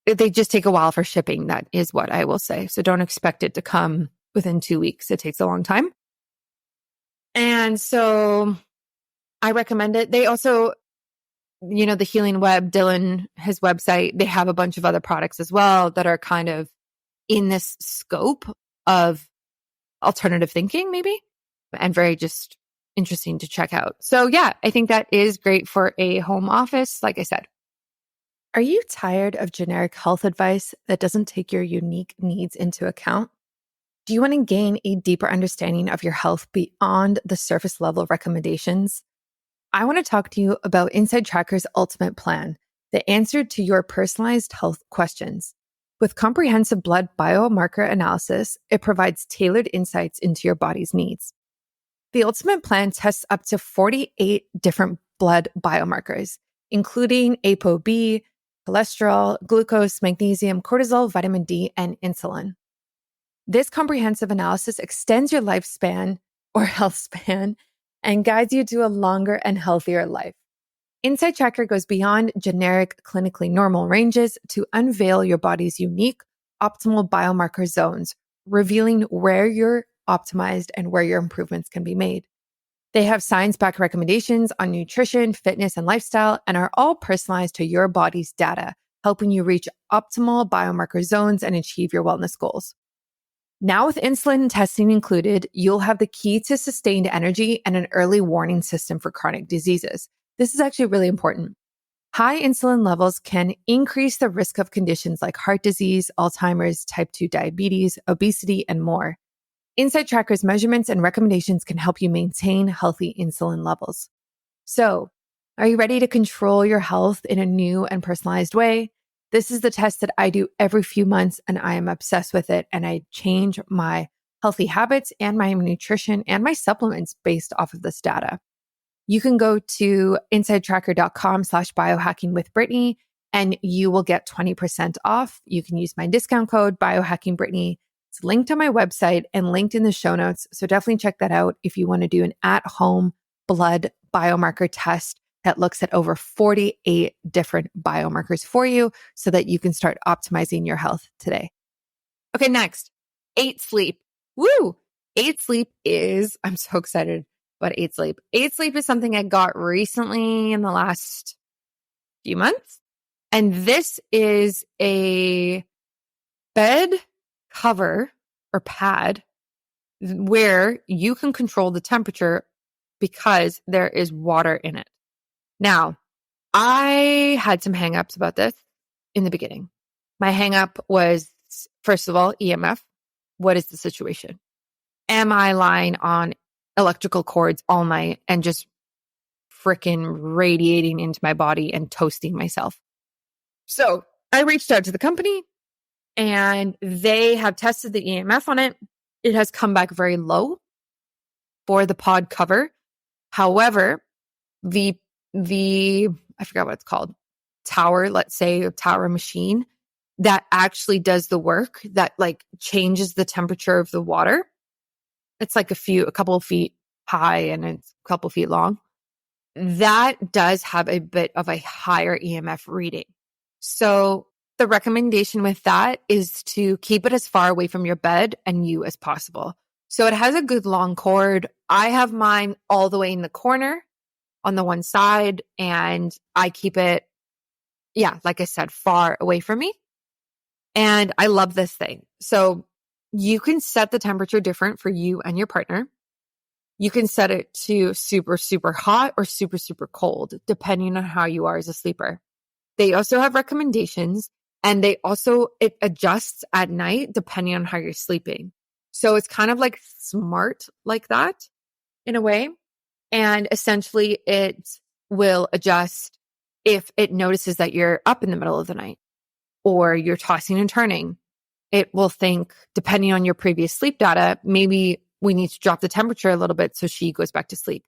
They just take a while for shipping. That is what I will say. So don't expect it to come within 2 weeks. It takes a long time. And so I recommend it. They also, the Healing Web, Dylan, his website, they have a bunch of other products as well that are kind of in this scope of alternative thinking, maybe, and very just interesting to check out. So yeah, I think that is great for a home office, like I said. Are you tired of generic health advice that doesn't take your unique needs into account? Do you want to gain a deeper understanding of your health beyond the surface level recommendations? I want to talk to you about InsideTracker's ultimate plan, the answer to your personalized health questions. With comprehensive blood biomarker analysis, it provides tailored insights into your body's needs. The ultimate plan tests up to 48 different blood biomarkers, including ApoB, cholesterol, glucose, magnesium, cortisol, vitamin D, and insulin. This comprehensive analysis extends your lifespan or health span and guides you to a longer and healthier life. InsideTracker goes beyond generic clinically normal ranges to unveil your body's unique optimal biomarker zones, revealing where you're optimized and where your improvements can be made. They have science-backed recommendations on nutrition, fitness, and lifestyle, and are all personalized to your body's data, helping you reach optimal biomarker zones and achieve your wellness goals. Now with insulin testing included, you'll have the key to sustained energy and an early warning system for chronic diseases. This is actually really important. High insulin levels can increase the risk of conditions like heart disease, Alzheimer's, type 2 diabetes, obesity, and more. InsideTracker's measurements and recommendations can help you maintain healthy insulin levels. So, are you ready to control your health in a new and personalized way? This is the test that I do every few months, and I am obsessed with it. And I change my healthy habits and my nutrition and my supplements based off of this data. You can go to insidetracker.com/biohackingwithbrittany and you will get 20% off. You can use my discount code BioHackingBrittany. It's linked on my website and linked in the show notes. So definitely check that out if you want to do an at-home blood biomarker test that looks at over 48 different biomarkers for you so that you can start optimizing your health today. Okay, next, 8 sleep. Woo! 8 sleep is, I'm so excited about 8 sleep. 8 sleep is something I got recently in the last few months. And this is a bed cover or pad where you can control the temperature because there is water in it. Now, I had some hangups about this in the beginning. My hangup was, first of all, EMF. What is the situation? Am I lying on electrical cords all night and just freaking radiating into my body and toasting myself? So I reached out to the company and they have tested the EMF on it. It has come back very low for the pod cover. However, the I forgot what it's called, tower, let's say a tower machine that actually does the work that like changes the temperature of the water. It's like a couple of feet high and it's a couple of feet long. That does have a bit of a higher EMF reading. So the recommendation with that is to keep it as far away from your bed and you as possible. So it has a good long cord. I have mine all the way in the corner on the one side, and I keep it, like I said, far away from me. And I love this thing. So you can set the temperature different for you and your partner. You can set it to super, super hot or super, super cold, depending on how you are as a sleeper. They also have recommendations, and it adjusts at night depending on how you're sleeping. So it's kind of like smart like that in a way. And essentially it will adjust if it notices that you're up in the middle of the night or you're tossing and turning. It will think, depending on your previous sleep data, maybe we need to drop the temperature a little bit so she goes back to sleep.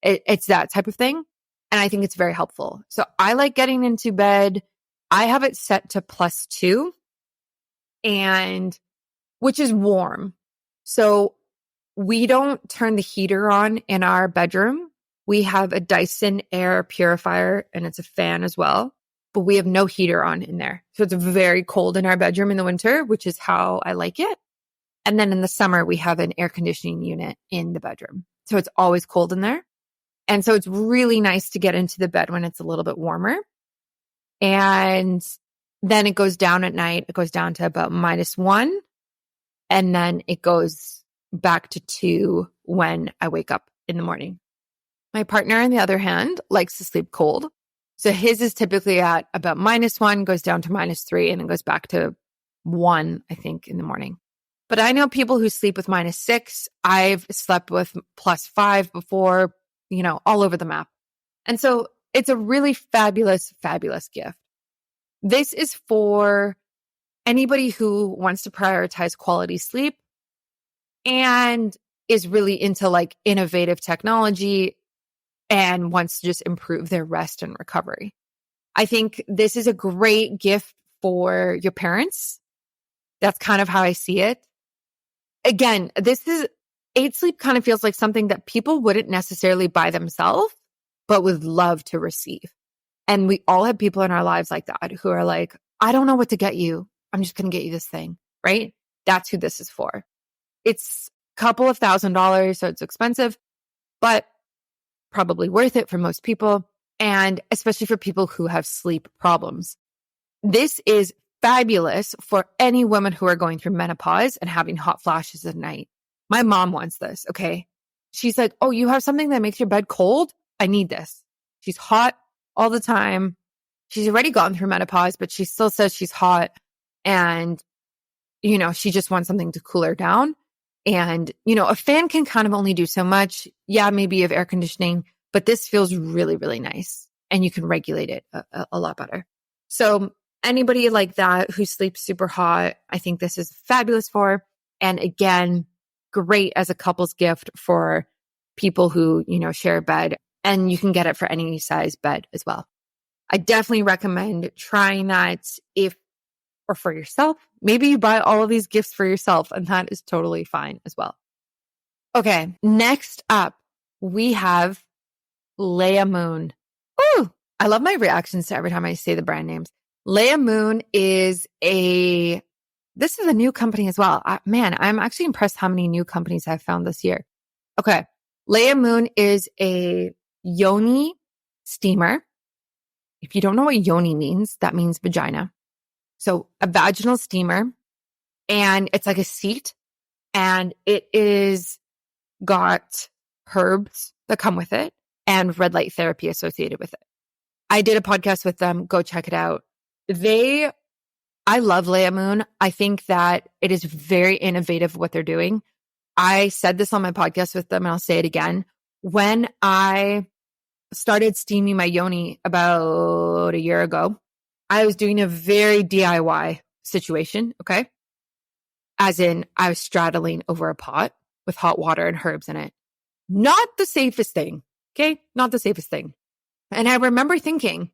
It's that type of thing. And I think it's very helpful. So I like getting into bed. I have it set to +2, and which is warm. So we don't turn the heater on in our bedroom. We have a Dyson air purifier and it's a fan as well, but we have no heater on in there. So it's very cold in our bedroom in the winter, which is how I like it. And then in the summer, we have an air conditioning unit in the bedroom. So it's always cold in there. And so it's really nice to get into the bed when it's a little bit warmer. And then it goes down at night. It goes down to about -1. And then it goes back to 2 when I wake up in the morning. My partner, on the other hand, likes to sleep cold. So his is typically at about -1, goes down to -3, and then goes back to 1, I think, in the morning. But I know people who sleep with -6. I've slept with +5 before, all over the map. And so it's a really fabulous, fabulous gift. This is for anybody who wants to prioritize quality sleep and is really into like innovative technology and wants to just improve their rest and recovery. I think this is a great gift for your parents. That's kind of how I see it. Again, 8 sleep kind of feels like something that people wouldn't necessarily buy themselves, but would love to receive. And we all have people in our lives like that who are like, I don't know what to get you. I'm just going to get you this thing, right? That's who this is for. It's a couple of $1,000s, so it's expensive, but probably worth it for most people. And especially for people who have sleep problems. This is fabulous for any women who are going through menopause and having hot flashes at night. My mom wants this, okay? She's like, oh, you have something that makes your bed cold? I need this. She's hot all the time. She's already gone through menopause, but she still says she's hot. And, she just wants something to cool her down. And, a fan can kind of only do so much. Yeah, maybe you have air conditioning, but this feels really, really nice. And you can regulate it a lot better. So anybody like that who sleeps super hot, I think this is fabulous for. And again, great as a couple's gift for people who, share a bed. And you can get it for any size bed as well. I definitely recommend trying that or for yourself. Maybe you buy all of these gifts for yourself, and that is totally fine as well. Okay, next up, we have Leiamoon. Ooh, I love my reactions to every time I say the brand names. Leiamoon is this is a new company as well. Man, I'm actually impressed how many new companies I've found this year. Okay. Leiamoon is a yoni steamer. If you don't know what yoni means, that means vagina. So a vaginal steamer, and it's like a seat, and it is got herbs that come with it and red light therapy associated with it. I did a podcast with them. Go check it out. I love Leiamoon. I think that it is very innovative what they're doing. I said this on my podcast with them, and I'll say it again. When I started steaming my yoni about a year ago, I was doing a very DIY situation, okay? As in, I was straddling over a pot with hot water and herbs in it. Not the safest thing, okay? Not the safest thing. And I remember thinking,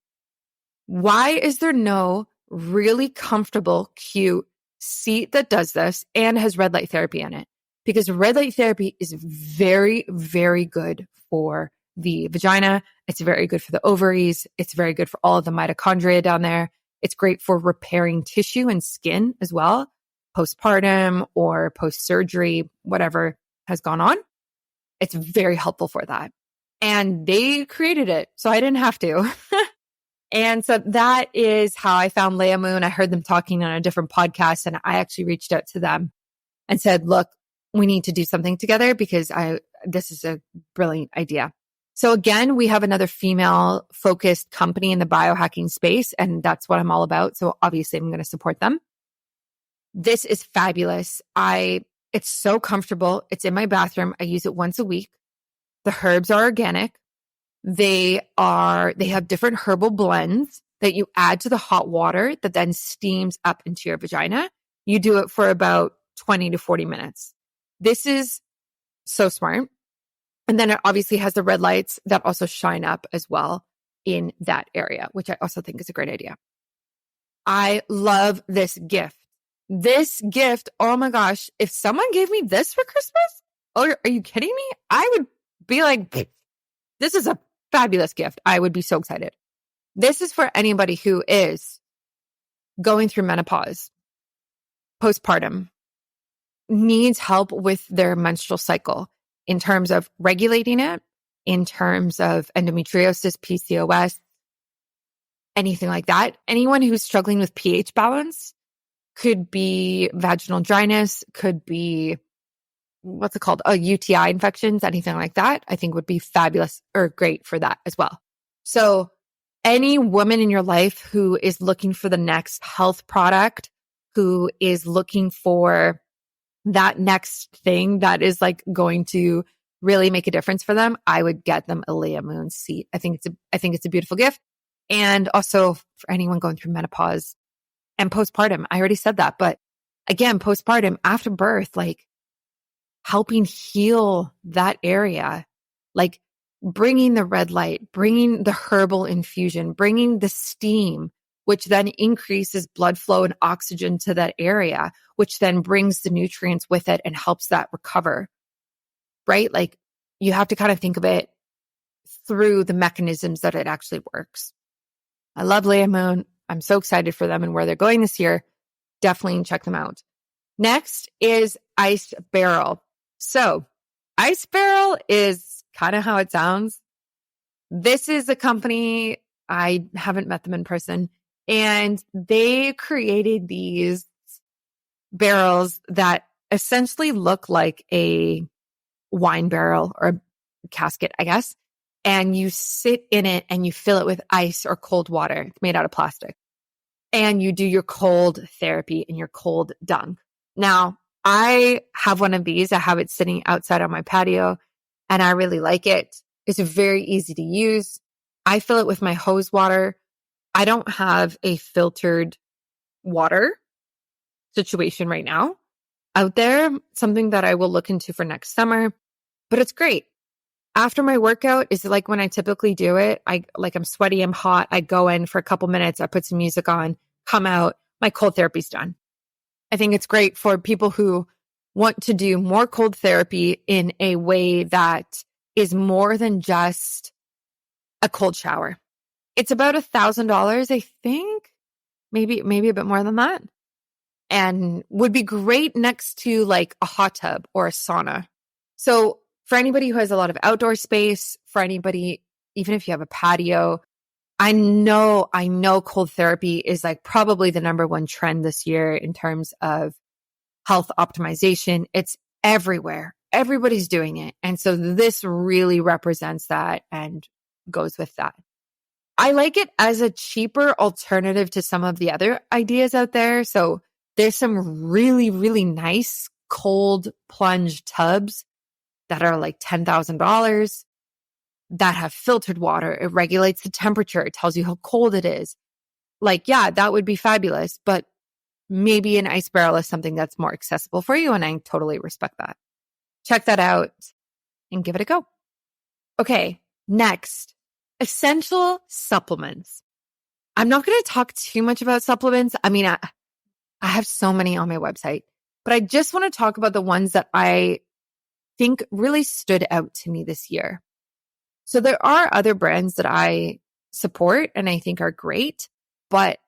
why is there no really comfortable, cute seat that does this and has red light therapy in it? Because red light therapy is very, very good for the vagina. It's very good for the ovaries. It's very good for all of the mitochondria down there. It's great for repairing tissue and skin as well, postpartum or post-surgery, whatever has gone on. It's very helpful for that. And they created it, so I didn't have to. And so that is how I found Leiamoon. I heard them talking on a different podcast, and I actually reached out to them and said, look, we need to do something together because this is a brilliant idea. So again, we have another female focused company in the biohacking space, and that's what I'm all about. So obviously I'm going to support them. This is fabulous. It's so comfortable. It's in my bathroom. I use it once a week. The herbs are organic. They have different herbal blends that you add to the hot water that then steams up into your vagina. You do it for about 20 to 40 minutes. This is so smart. And then it obviously has the red lights that also shine up as well in that area, which I also think is a great idea. I love this gift. This gift, oh my gosh, if someone gave me this for Christmas, oh, are you kidding me? I would be like, this is a fabulous gift. I would be so excited. This is for anybody who is going through menopause, postpartum, needs help with their menstrual cycle in terms of regulating it, in terms of endometriosis, PCOS, anything like that. Anyone who's struggling with pH balance, could be vaginal dryness, could be what's it called? UTI infections, anything like that, I think would be fabulous or great for that as well. So any woman in your life who is looking for the next health product, who is looking for that next thing that is like going to really make a difference for them, I would get them a Leiamoon seat. I think it's a beautiful gift. And also for anyone going through menopause and postpartum, I already said that, but again, postpartum after birth, like helping heal that area, like bringing the red light, bringing the herbal infusion, bringing the steam, which then increases blood flow and oxygen to that area, which then brings the nutrients with it and helps that recover, right? Like you have to kind of think of it through the mechanisms that it actually works. I love Leiamoon. I'm so excited for them and where they're going this year. Definitely check them out. Next is Ice Barrel. So Ice Barrel is kind of how it sounds. This is a company, I haven't met them in person, and they created these barrels that essentially look like a wine barrel or a casket, I guess. And you sit in it and you fill it with ice or cold water. It's made out of plastic. And you do your cold therapy and your cold dunk. Now, I have one of these. I have it sitting outside on my patio and I really like it. It's very easy to use. I fill it with my hose water. I don't have a filtered water situation right now out there, something that I will look into for next summer, but it's great. After my workout is like when I typically do it. I'm sweaty, I'm hot. I go in for a couple minutes. I put some music on, come out. My cold therapy's done. I think it's great for people who want to do more cold therapy in a way that is more than just a cold shower. It's about $1,000, I think, maybe a bit more than that, and would be great next to like a hot tub or a sauna. So for anybody who has a lot of outdoor space, for anybody, even if you have a patio, I know cold therapy is like probably the number one trend this year in terms of health optimization. It's everywhere. Everybody's doing it. And so this really represents that and goes with that. I like it as a cheaper alternative to some of the other ideas out there. So there's some really, really nice cold plunge tubs that are like $10,000 that have filtered water. It regulates the temperature. It tells you how cold it is. Like, yeah, that would be fabulous, but maybe an ice barrel is something that's more accessible for you. And I totally respect that. Check that out and give it a go. Okay, next, essential supplements. I'm not going to talk too much about supplements. I mean, I have so many on my website, but I just want to talk about the ones that I think really stood out to me this year. So there are other brands that I support and I think are great, but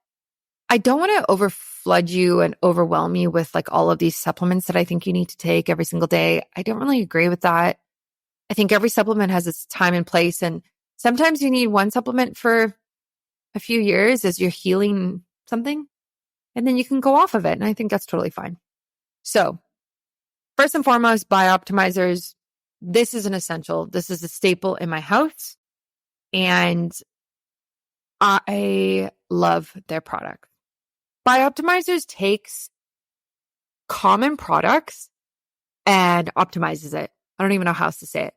I don't want to overflood you and overwhelm you with like all of these supplements that I think you need to take every single day. I don't really agree with that. I think every supplement has its time and place, and sometimes you need one supplement for a few years as you're healing something, and then you can go off of it. And I think that's totally fine. So first and foremost, BiOptimizers. This is an essential. This is a staple in my house, and I love their product. BiOptimizers takes common products and optimizes it. I don't even know how else to say it.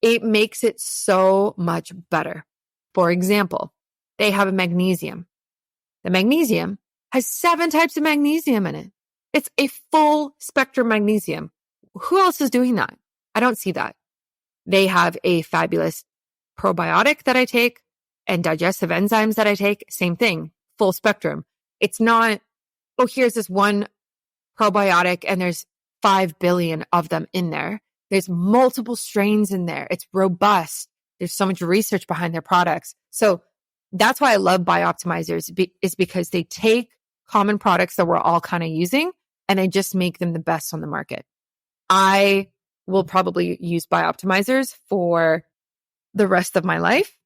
It makes it so much better. For example, they have a magnesium. The magnesium has 7 types of magnesium in it. It's a full spectrum magnesium. Who else is doing that? I don't see that. They have a fabulous probiotic that I take and digestive enzymes that I take. Same thing, full spectrum. It's not, oh, here's this one probiotic and there's 5 billion of them in there. There's multiple strains in there. It's robust. There's so much research behind their products. So that's why I love BiOptimizers, is because they take common products that we're all kind of using and they just make them the best on the market. I will probably use BiOptimizers for the rest of my life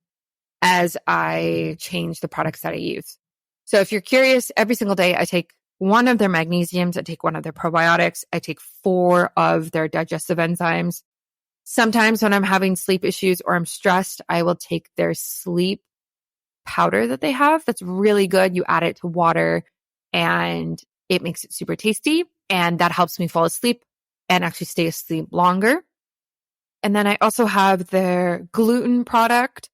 as I change the products that I use. So if you're curious, every single day I take one of their magnesiums, I take one of their probiotics, I take 4 of their digestive enzymes. Sometimes when I'm having sleep issues or I'm stressed, I will take their sleep powder that they have. That's really good. You add it to water and it makes it super tasty. And that helps me fall asleep and actually stay asleep longer. And then I also have their gluten product.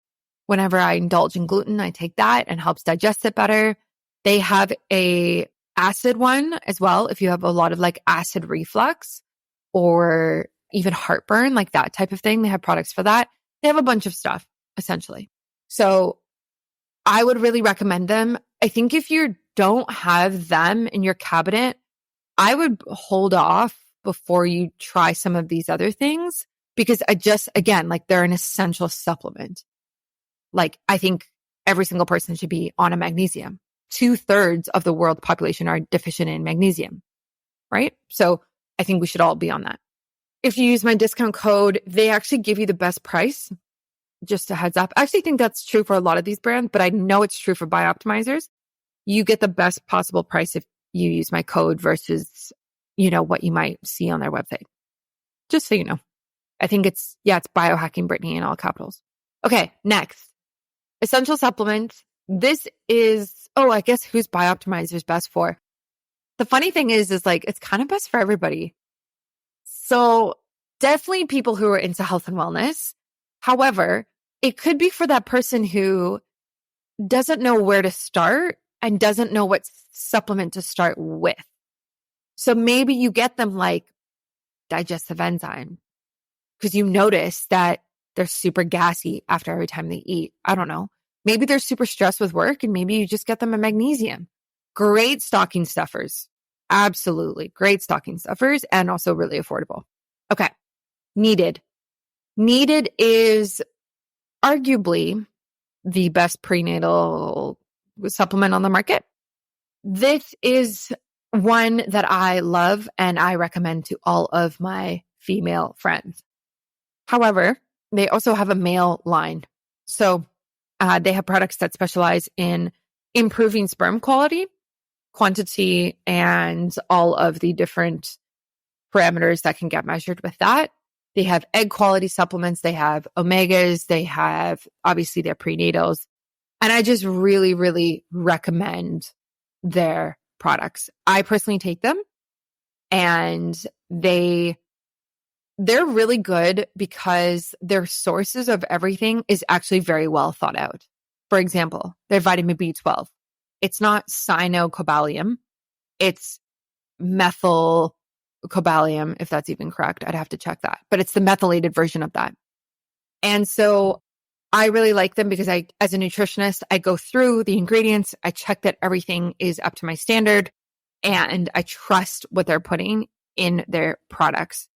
Whenever I indulge in gluten, I take that and helps digest it better. They have a acid one as well. If you have a lot of like acid reflux or even heartburn, like that type of thing, they have products for that. They have a bunch of stuff essentially. So I would really recommend them. I think if you don't have them in your cabinet, I would hold off before you try some of these other things, because again, like they're an essential supplement. Like I think every single person should be on a magnesium. 2/3 of the world population are deficient in magnesium, right? So I think we should all be on that. If you use my discount code, they actually give you the best price. Just a heads up. I actually think that's true for a lot of these brands, but I know it's true for BiOptimizers. You get the best possible price if you use my code versus, what you might see on their website. Just so you know. I think it's BioHackingBrittany in all capitals. Okay, next. Essential supplements. This is, I guess who's BiOptimizers best for? The funny thing is like, it's kind of best for everybody. So definitely people who are into health and wellness. However, it could be for that person who doesn't know where to start and doesn't know what supplement to start with. So maybe you get them like digestive enzyme because you notice that they're super gassy after every time they eat. I don't know. Maybe they're super stressed with work and maybe you just get them a magnesium. Great stocking stuffers. Absolutely. Great stocking stuffers and also really affordable. Okay. Needed. Needed is arguably the best prenatal supplement on the market. This is one that I love and I recommend to all of my female friends. However, they also have a male line. So they have products that specialize in improving sperm quality, quantity, and all of the different parameters that can get measured with that. They have egg quality supplements. They have omegas. They have obviously their prenatals. And I just really, really recommend their products. I personally take them and they're really good because their sources of everything is actually very well thought out. For example, their vitamin B12. It's not cyanocobalamin. It's methylcobalamin, if that's even correct. I'd have to check that. But it's the methylated version of that. And so I really like them because as a nutritionist, I go through the ingredients. I check that everything is up to my standard and I trust what they're putting in their products.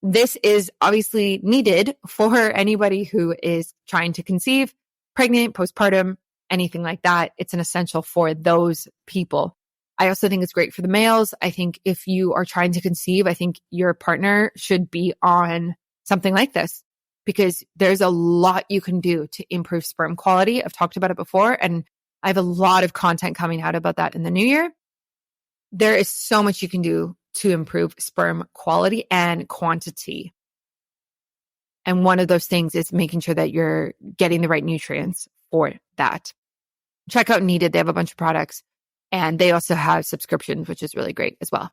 This is obviously needed for anybody who is trying to conceive, pregnant, postpartum, anything like that. It's an essential for those people. I also think it's great for the males. I think if you are trying to conceive, I think your partner should be on something like this because there's a lot you can do to improve sperm quality. I've talked about it before and I have a lot of content coming out about that in the new year. There is so much you can do to improve sperm quality and quantity. And one of those things is making sure that you're getting the right nutrients for that. Check out Needed. They have a bunch of products and they also have subscriptions, which is really great as well.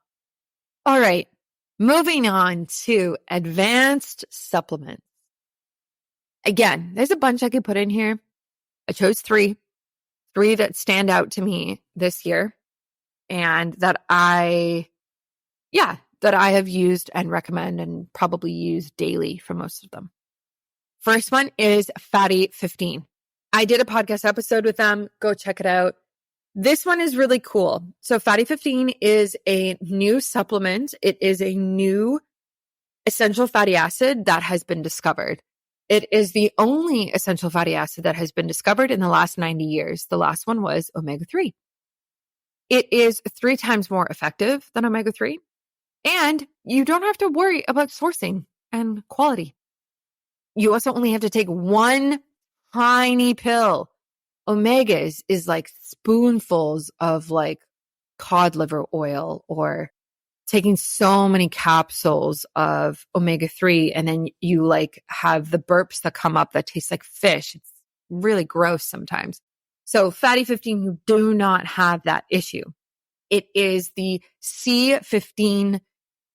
All right. Moving on to advanced supplements. Again, there's a bunch I could put in here. I chose three that stand out to me this year and that I have used and recommend and probably use daily for most of them. First one is Fatty 15. I did a podcast episode with them. Go check it out. This one is really cool. So Fatty 15 is a new supplement. It is a new essential fatty acid that has been discovered. It is the only essential fatty acid that has been discovered in the last 90 years. The last one was omega-3. It is 3 times more effective than omega-3. And you don't have to worry about sourcing and quality. You also only have to take one tiny pill. Omegas is like spoonfuls of like cod liver oil or taking so many capsules of omega-3 and then you like have the burps that come up that taste like fish. It's really gross sometimes. So Fatty 15, you do not have that issue. It is the C15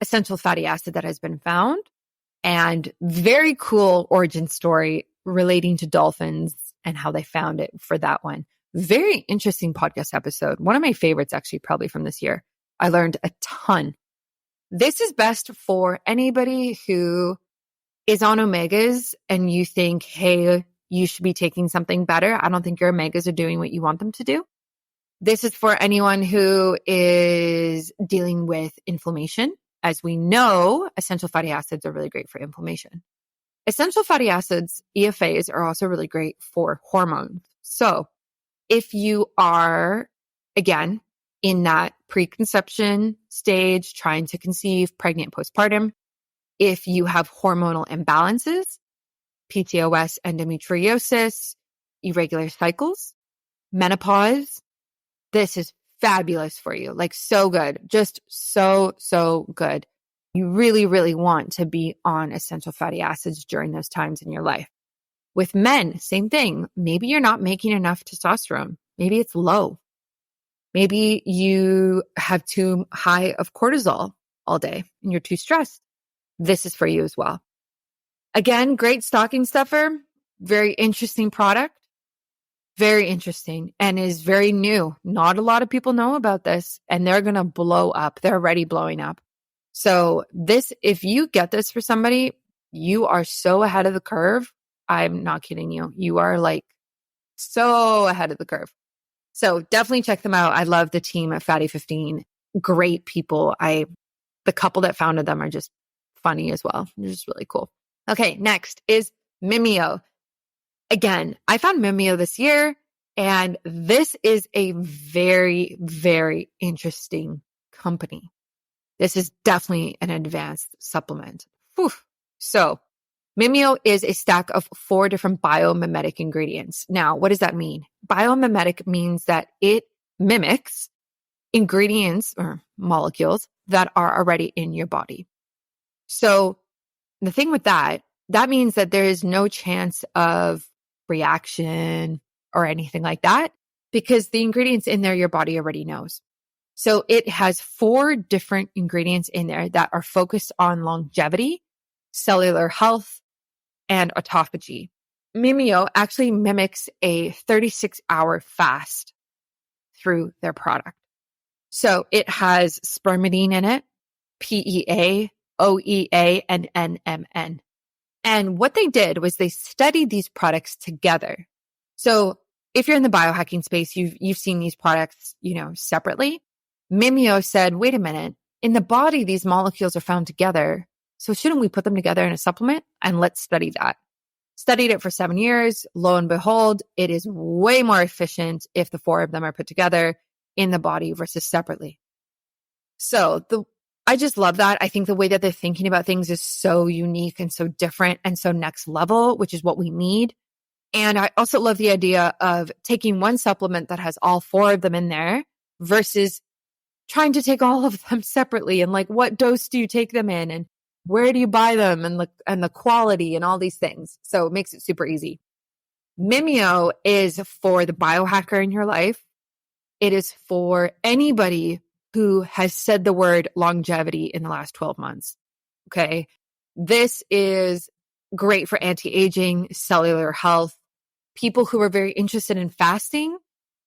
essential fatty acid that has been found and very cool origin story relating to dolphins and how they found it for that one. Very interesting podcast episode. One of my favorites actually probably from this year. I learned a ton. This is best for anybody who is on omegas and you think, hey, you should be taking something better. I don't think your omegas are doing what you want them to do. This is for anyone who is dealing with inflammation. As we know, essential fatty acids are really great for inflammation. Essential fatty acids, EFAs, are also really great for hormones. So if you are, again, in that preconception stage, trying to conceive, pregnant, postpartum, if you have hormonal imbalances, PCOS, endometriosis, irregular cycles, menopause, this is fabulous for you. Like so good. Just so good. You really, really want to be on essential fatty acids during those times in your life. With men, same thing. Maybe you're not making enough testosterone. Maybe it's low. Maybe you have too high of cortisol all day and you're too stressed. This is for you as well. Again, great stocking stuffer. Very interesting product. Very interesting and is very new. Not a lot of people know about this and they're going to blow up. They're already blowing up. So this, if you get this for somebody, you are so ahead of the curve. I'm not kidding you. You are like so ahead of the curve. So definitely check them out. I love the team at Fatty 15. Great people. The couple that founded them are just funny as well. They're just really cool. Okay, next is Mimio. Again, I found Mimio this year, and this is a very, very interesting company. This is definitely an advanced supplement. Whew. So Mimio is a stack of 4 different biomimetic ingredients. Now, what does that mean? Biomimetic means that it mimics ingredients or molecules that are already in your body. So the thing with that means that there is no chance of reaction or anything like that because the ingredients in there, your body already knows. So it has 4 different ingredients in there that are focused on longevity, cellular health, and autophagy. Mimio actually mimics a 36-hour fast through their product. So it has spermidine in it, PEA, OEA, and NMN. And what they did was they studied these products together. So if you're in the biohacking space, you've seen these products, separately. Mimio said, wait a minute, in the body, these molecules are found together. So shouldn't we put them together in a supplement? And let's study that. Studied it for 7 years. Lo and behold, it is way more efficient if the 4 of them are put together in the body versus separately. So I just love that. I think the way that they're thinking about things is so unique and so different and so next level, which is what we need. And I also love the idea of taking one supplement that has all 4 of them in there versus trying to take all of them separately and like what dose do you take them in and where do you buy them and the quality and all these things. So it makes it super easy. Mimio is for the biohacker in your life. It is for anybody who has said the word longevity in the last 12 months. Okay. This is great for anti-aging, cellular health, people who are very interested in fasting.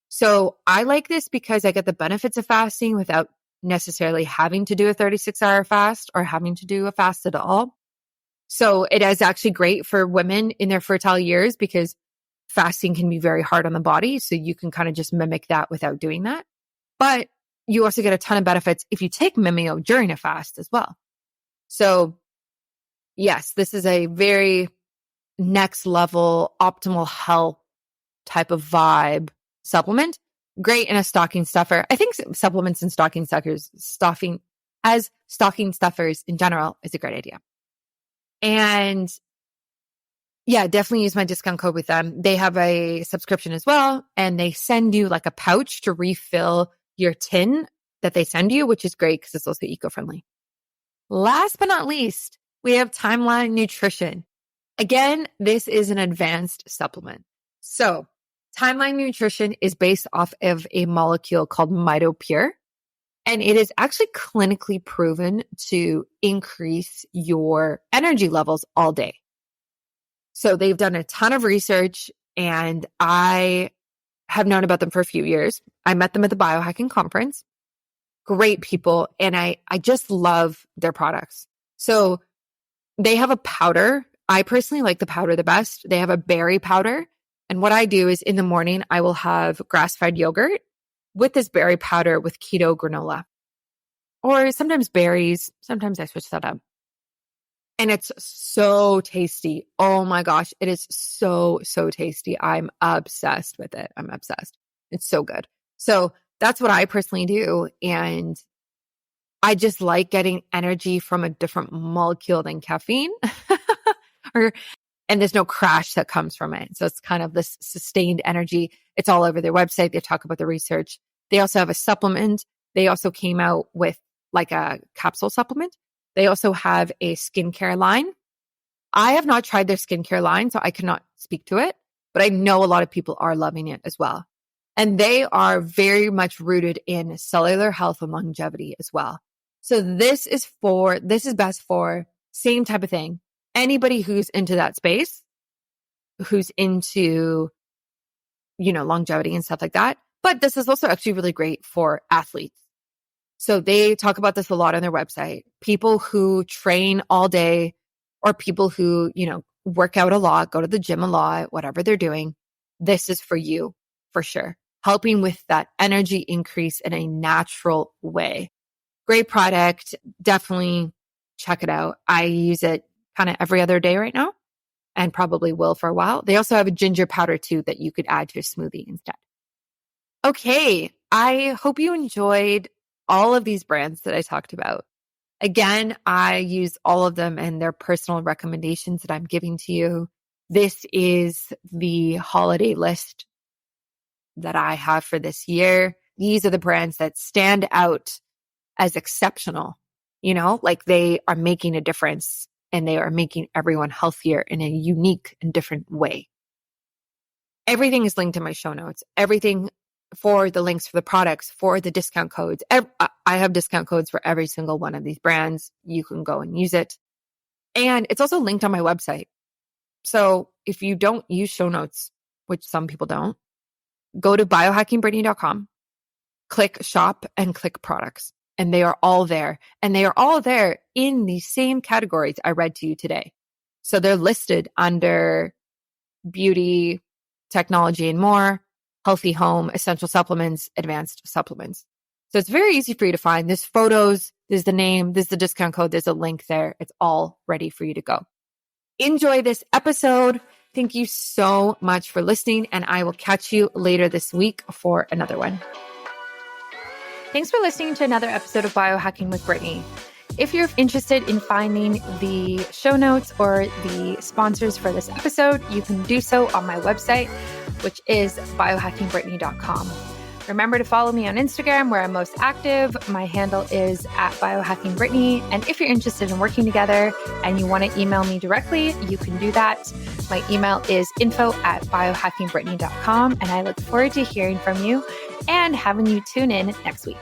So I like this because I get the benefits of fasting without necessarily having to do a 36-hour fast or having to do a fast at all. So it is actually great for women in their fertile years because fasting can be very hard on the body. So you can kind of just mimic that without doing that. But you also get a ton of benefits if you take Mimio during a fast as well. So yes, this is a very next level optimal health type of vibe supplement. Great in a stocking stuffer. I think supplements and stocking stuffers in general is a great idea. And yeah, definitely use my discount code with them. They have a subscription as well, and they send you like a pouch to refill your tin that they send you, which is great because it's also eco-friendly. Last but not least, we have Timeline Nutrition. Again, this is an advanced supplement. So Timeline Nutrition is based off of a molecule called MitoPure, and it is actually clinically proven to increase your energy levels all day. So they've done a ton of research, and I have known about them for a few years. I met them at the Biohacking Conference. Great people, and I just love their products. So they have a powder. I personally like the powder the best. They have a berry powder. And what I do is in the morning, I will have grass-fed yogurt with this berry powder with keto granola. Or sometimes berries. Sometimes I switch that up. And it's so tasty. Oh my gosh. It is so, so tasty. I'm obsessed with it. I'm obsessed. It's so good. So that's what I personally do. And I just like getting energy from a different molecule than caffeine. And there's no crash that comes from it. So it's kind of this sustained energy. It's all over their website. They talk about the research. They also have a supplement. They also came out with like a capsule supplement. They also have a skincare line. I have not tried their skincare line, so I cannot speak to it, but I know a lot of people are loving it as well. And they are very much rooted in cellular health and longevity as well. So this is best for same type of thing. Anybody who's into that space, who's into, longevity and stuff like that. But this is also actually really great for athletes. So they talk about this a lot on their website. People who train all day or people who, work out a lot, go to the gym a lot, whatever they're doing. This is for you for sure. Helping with that energy increase in a natural way. Great product. Definitely check it out. I use it kind of every other day right now. and probably will for a while. They also have a ginger powder too that you could add to a smoothie instead. Okay, I hope you enjoyed all of these brands that I talked about. Again, I use all of them and their personal recommendations that I'm giving to you. This is the holiday list that I have for this year. These are the brands that stand out as exceptional, like they are making a difference and they are making everyone healthier in a unique and different way. Everything is linked in my show notes. Everything for the links for the products, for the discount codes. I have discount codes for every single one of these brands. You can go and use it. And it's also linked on my website. So if you don't use show notes, which some people don't, go to biohackingbrittany.com, click shop and click products. And they are all there. And they are all there in the same categories I read to you today. So they're listed under beauty, technology and more, healthy home, essential supplements, advanced supplements. So it's very easy for you to find. There's photos, there's the name, there's the discount code, there's a link there. It's all ready for you to go. Enjoy this episode. Thank you so much for listening, and I will catch you later this week for another one. Thanks for listening to another episode of Biohacking with Brittany. If you're interested in finding the show notes or the sponsors for this episode, you can do so on my website, which is biohackingbrittany.com. Remember to follow me on Instagram, where I'm most active. My handle is @biohackingbrittany. And if you're interested in working together and you want to email me directly, you can do that. My email is info@biohackingbrittany.com. And I look forward to hearing from you and having you tune in next week.